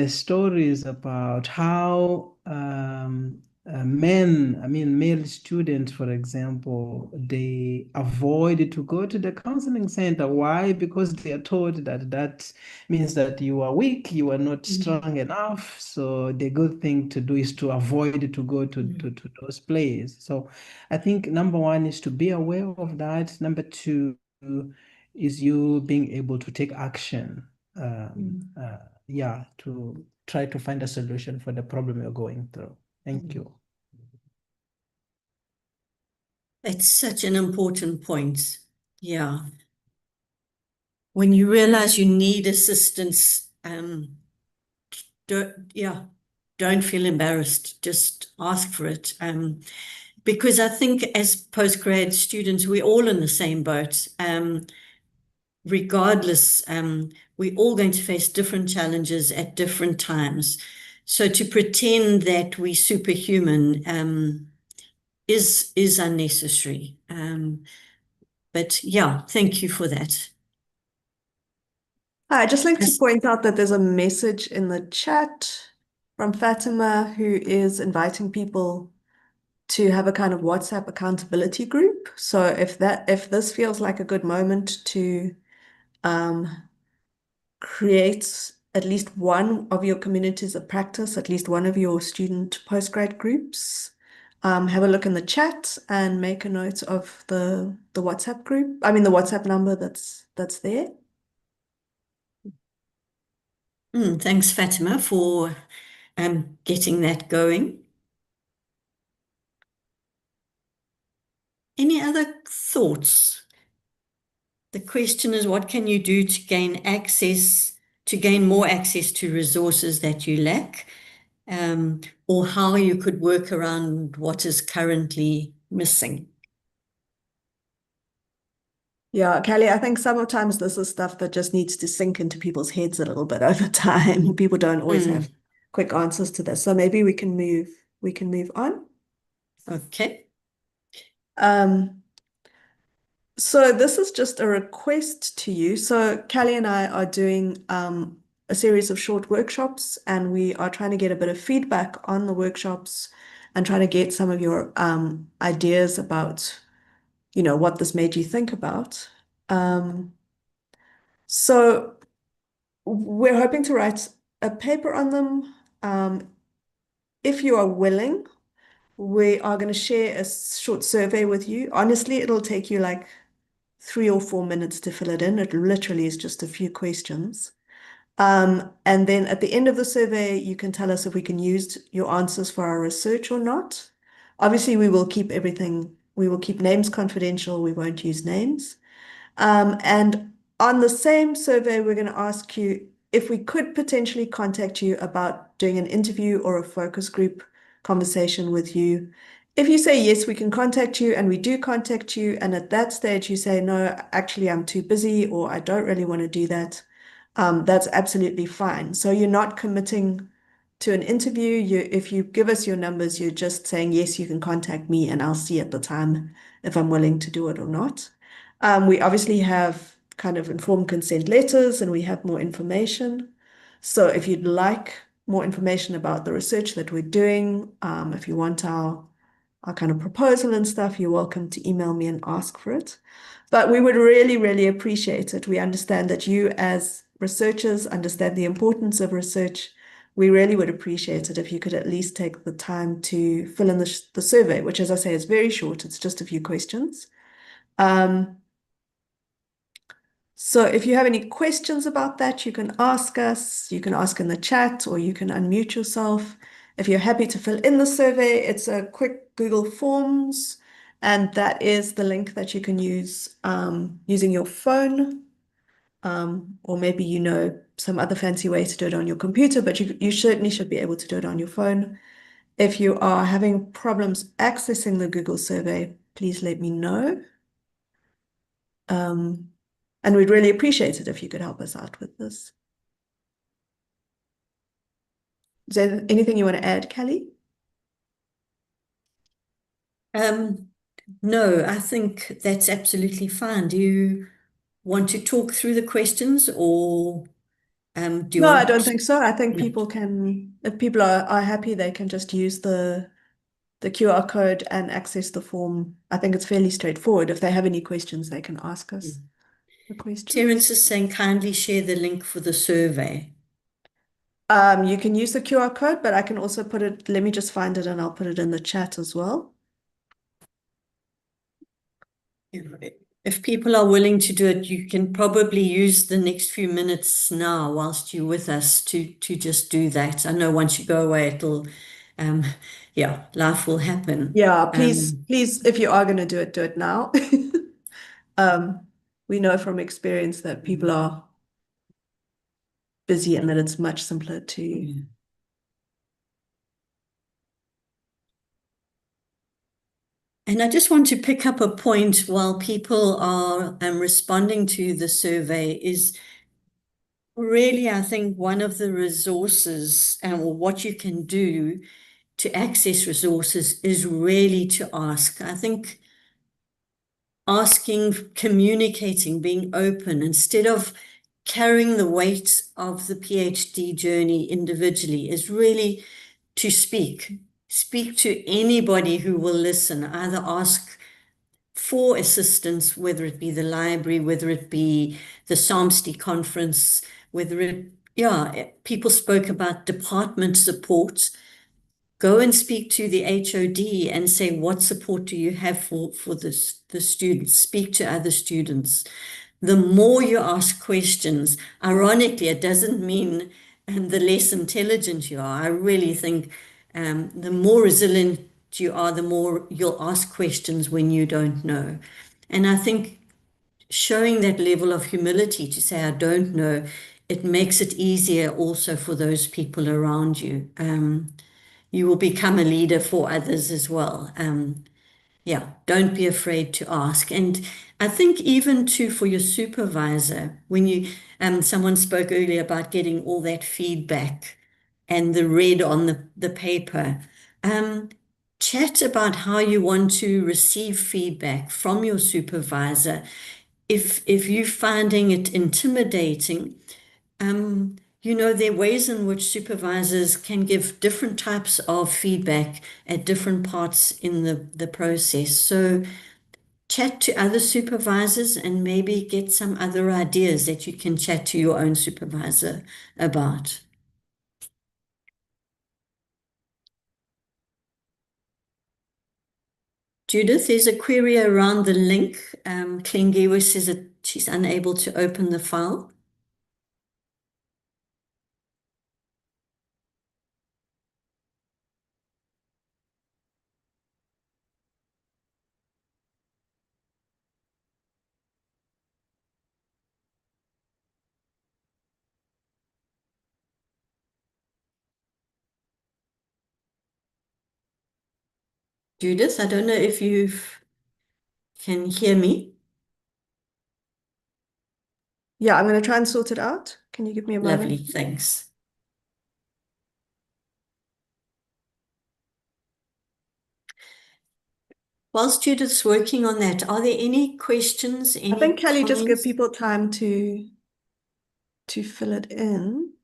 stories about how male students, for example, they avoid to go to the counseling center. Why? Because they are told that that means that you are weak, you are not strong enough. So the good thing to do is to avoid to go to those places. So I think number one is to be aware of that. Number two is you being able to take action. To try to find a solution for the problem you're going through. Thank you. It's such an important point. Yeah. When you realize you need assistance, don't feel embarrassed. Just ask for it. Because I think as postgrad students, we're all in the same boat. Regardless, we're all going to face different challenges at different times. So to pretend that we're superhuman is unnecessary. But yeah, thank you for that. I'd just like to Yes. point out that there's a message in the chat from Fatima, who is inviting people to have a kind of WhatsApp accountability group. So if this feels like a good moment to create at least one of your communities of practice, at least one of your student postgrad groups, have a look in the chat and make a note of the WhatsApp group. I mean the WhatsApp number that's there. Thanks, Fatima, for getting that going. Any other thoughts? The question is, what can you do to gain more access to resources that you lack, or how you could work around what is currently missing? Yeah, Kelly, I think sometimes this is stuff that just needs to sink into people's heads a little bit over time. People don't always have quick answers to this. So maybe we can move on. Okay. So this is just a request to you. So Callie and I are doing a series of short workshops, and we are trying to get a bit of feedback on the workshops and trying to get some of your ideas about, what this made you think about. So we're hoping to write a paper on them. If you are willing, we are going to share a short survey with you. Honestly, it'll take you like 3 or 4 minutes to fill it in. It literally is just a few questions. And then at the end of the survey, you can tell us if we can use your answers for our research or not. Obviously, we will keep names confidential. We won't use names. And On the same survey, we're going to ask you if we could potentially contact you about doing an interview or a focus group conversation with you. If you say yes, we can contact you, and we do contact you, and at that stage you say, no, actually I'm too busy, or I don't really want to do that, that's absolutely fine. So you're not committing to an interview. If you give us your numbers, you're just saying, yes, you can contact me, and I'll see at the time if I'm willing to do it or not. We obviously have kind of informed consent letters, and we have more information. So if you'd like more information about the research that we're doing, if you want our kind of proposal and stuff, you're welcome to email me and ask for it. But we would really, really appreciate it. We understand that you, as researchers, understand the importance of research. We really would appreciate it if you could at least take the time to fill in the survey, which, as I say, is very short. It's just a few questions. So if you have any questions about that, you can ask us. You can ask in the chat, or you can unmute yourself. If you're happy to fill in the survey, it's a quick Google Forms, and that is the link that you can use using your phone, or maybe you know some other fancy way to do it on your computer, but you certainly should be able to do it on your phone. If you are having problems accessing the Google survey, please let me know. And we'd really appreciate it if you could help us out with this. Is there anything you want to add, Kelly? No, I think that's absolutely fine. Do you want to talk through the questions, or do you No, I want? don't think so. I think No. people can, if people are happy, they can just use the QR code and access the form. I think it's fairly straightforward. If they have any questions, they can ask us the questions. Terence is saying kindly share the link for the survey. You can use the QR code, but I can also put it, let me just find it and I'll put it in the chat as well. If people are willing to do it, you can probably use the next few minutes now whilst you're with us to just do that. I know once you go away, it'll, yeah, life will happen. Yeah, please, if you are going to do it now. We know from experience that people are busy and that it's much simpler to. Yeah. And I just want to pick up a point while people are responding to the survey is really, I think, one of the resources or what you can do to access resources is really to ask. I think asking, communicating, being open, instead of carrying the weight of the PhD journey individually, is really to speak. Speak to anybody who will listen, either ask for assistance, whether it be the library, whether it be the SAMSTI conference, whether it, yeah, people spoke about department support. Go and speak to the HOD and say, what support do you have for the students? Speak to other students. The more you ask questions, ironically, it doesn't mean the less intelligent you are. I really think the more resilient you are, the more you'll ask questions when you don't know. And I think showing that level of humility to say, I don't know, it makes it easier also for those people around you. You will become a leader for others as well. Yeah, don't be afraid to ask. And I think even too for your supervisor, when you someone spoke earlier about getting all that feedback and the red on the paper, chat about how you want to receive feedback from your supervisor. If you're finding it intimidating, there are ways in which supervisors can give different types of feedback at different parts in the process. So chat to other supervisors and maybe get some other ideas that you can chat to your own supervisor about. Judith, there's a query around the link. Klingiwe says that she's unable to open the file. Judith, I don't know if you can hear me. Yeah, I'm going to try and sort it out. Can you give me a moment? Lovely, thanks. Whilst Judith's working on that, are there any questions, I think Kelly, just give comments? people time to fill it in.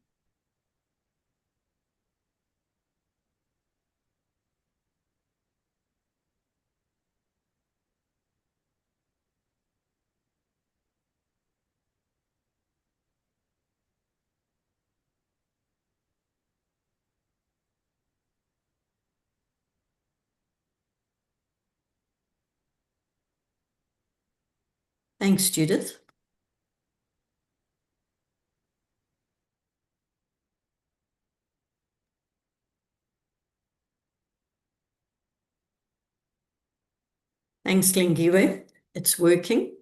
Thanks, Judith. Thanks, Lingiwe. It's working.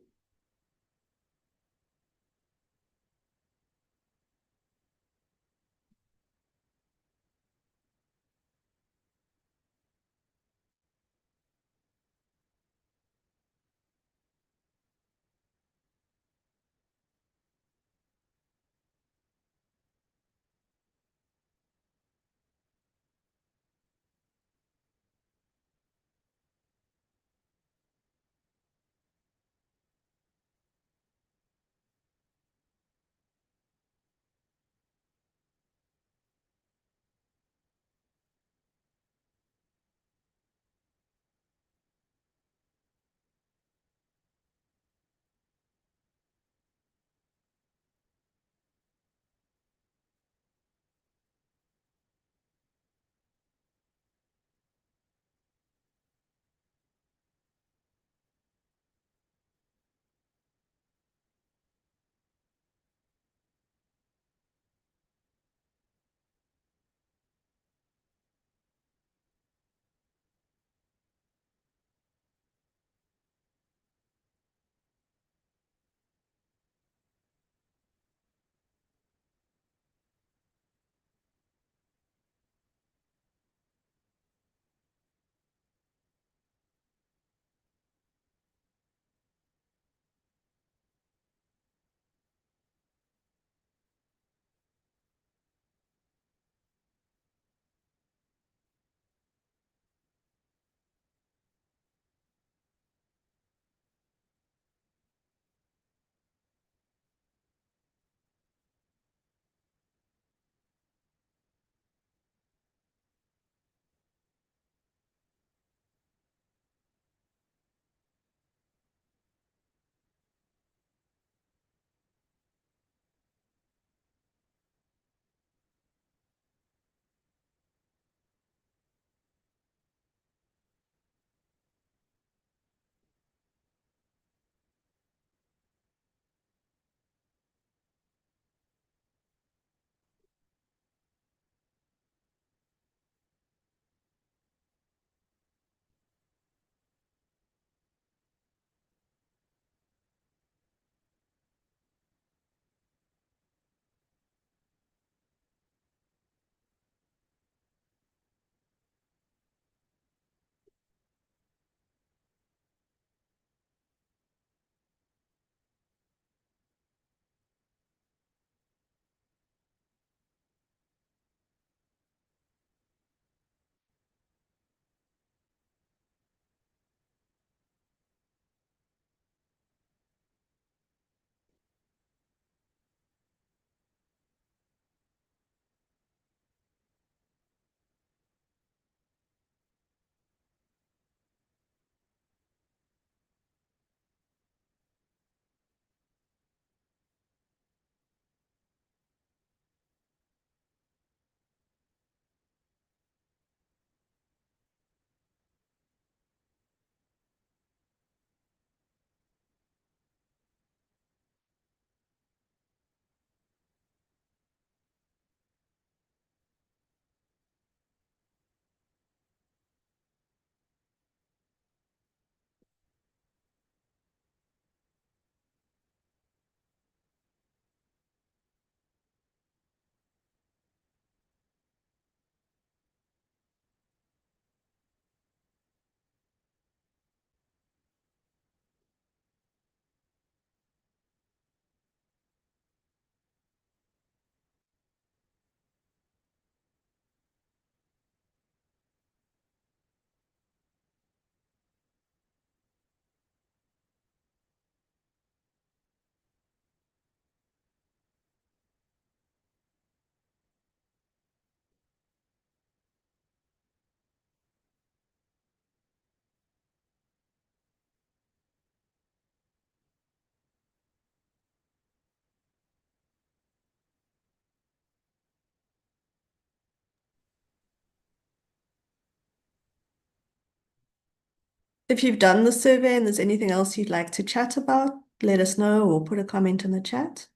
If you've done the survey and there's anything else you'd like to chat about, let us know or put a comment in the chat.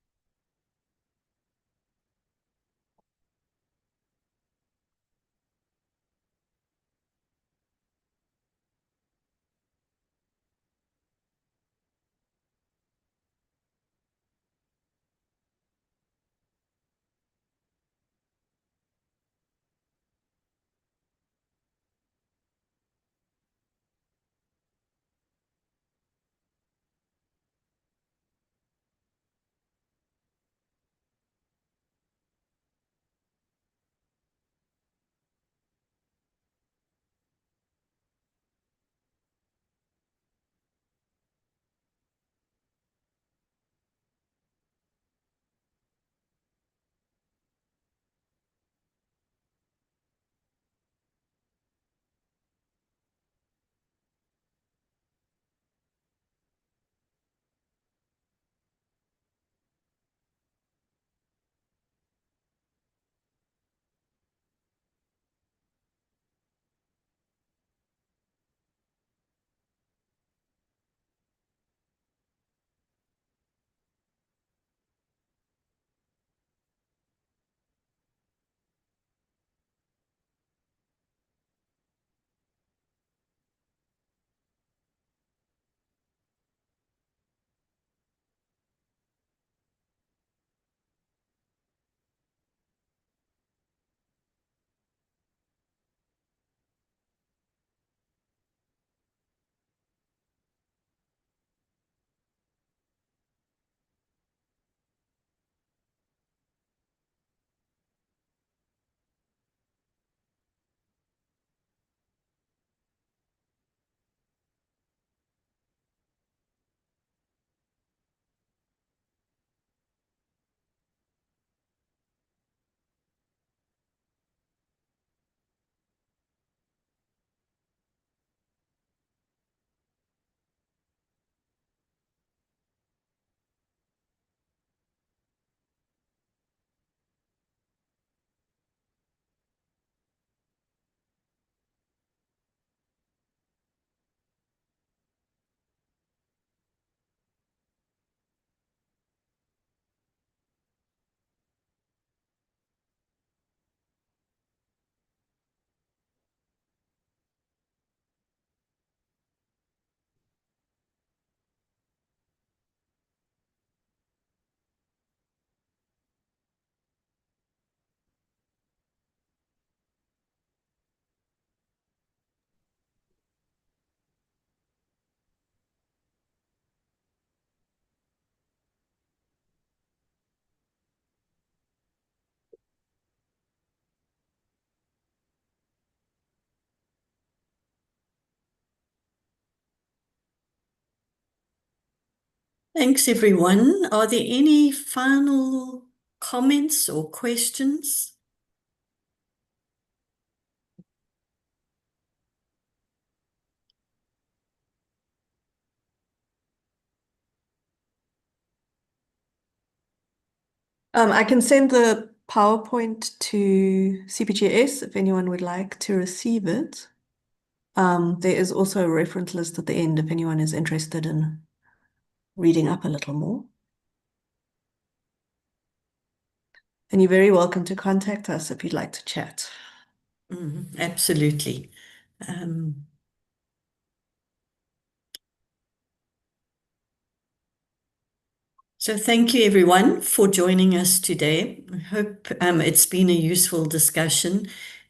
Thanks, everyone. Are there any final comments or questions? I can send the PowerPoint to CPGS if anyone would like to receive it. There is also a reference list at the end if anyone is interested in reading up a little more. And you're very welcome to contact us if you'd like to chat. Absolutely. So thank you, everyone, for joining us today. I hope it's been a useful discussion.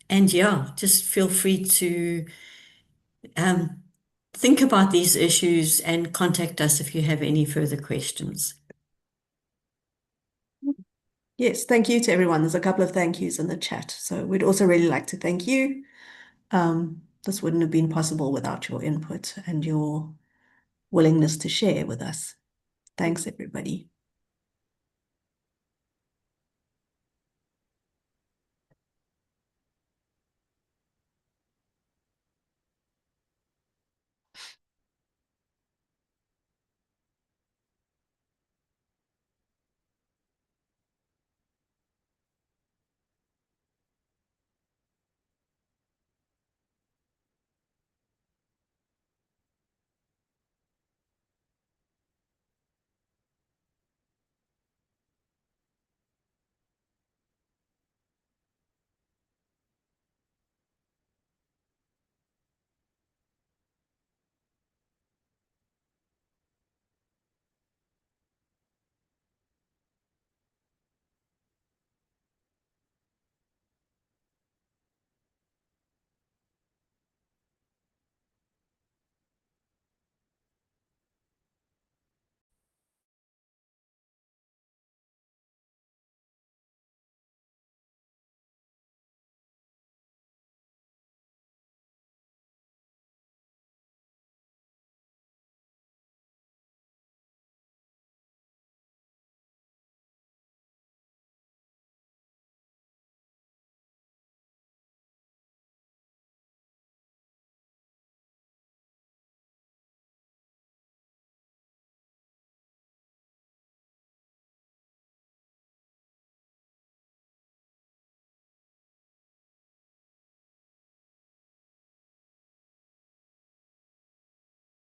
And yeah, just feel free to think about these issues and contact us if you have any further questions. Yes, thank you to everyone. There's a couple of thank yous in the chat. So we'd also really like to thank you. This wouldn't have been possible without your input and your willingness to share with us. Thanks, everybody.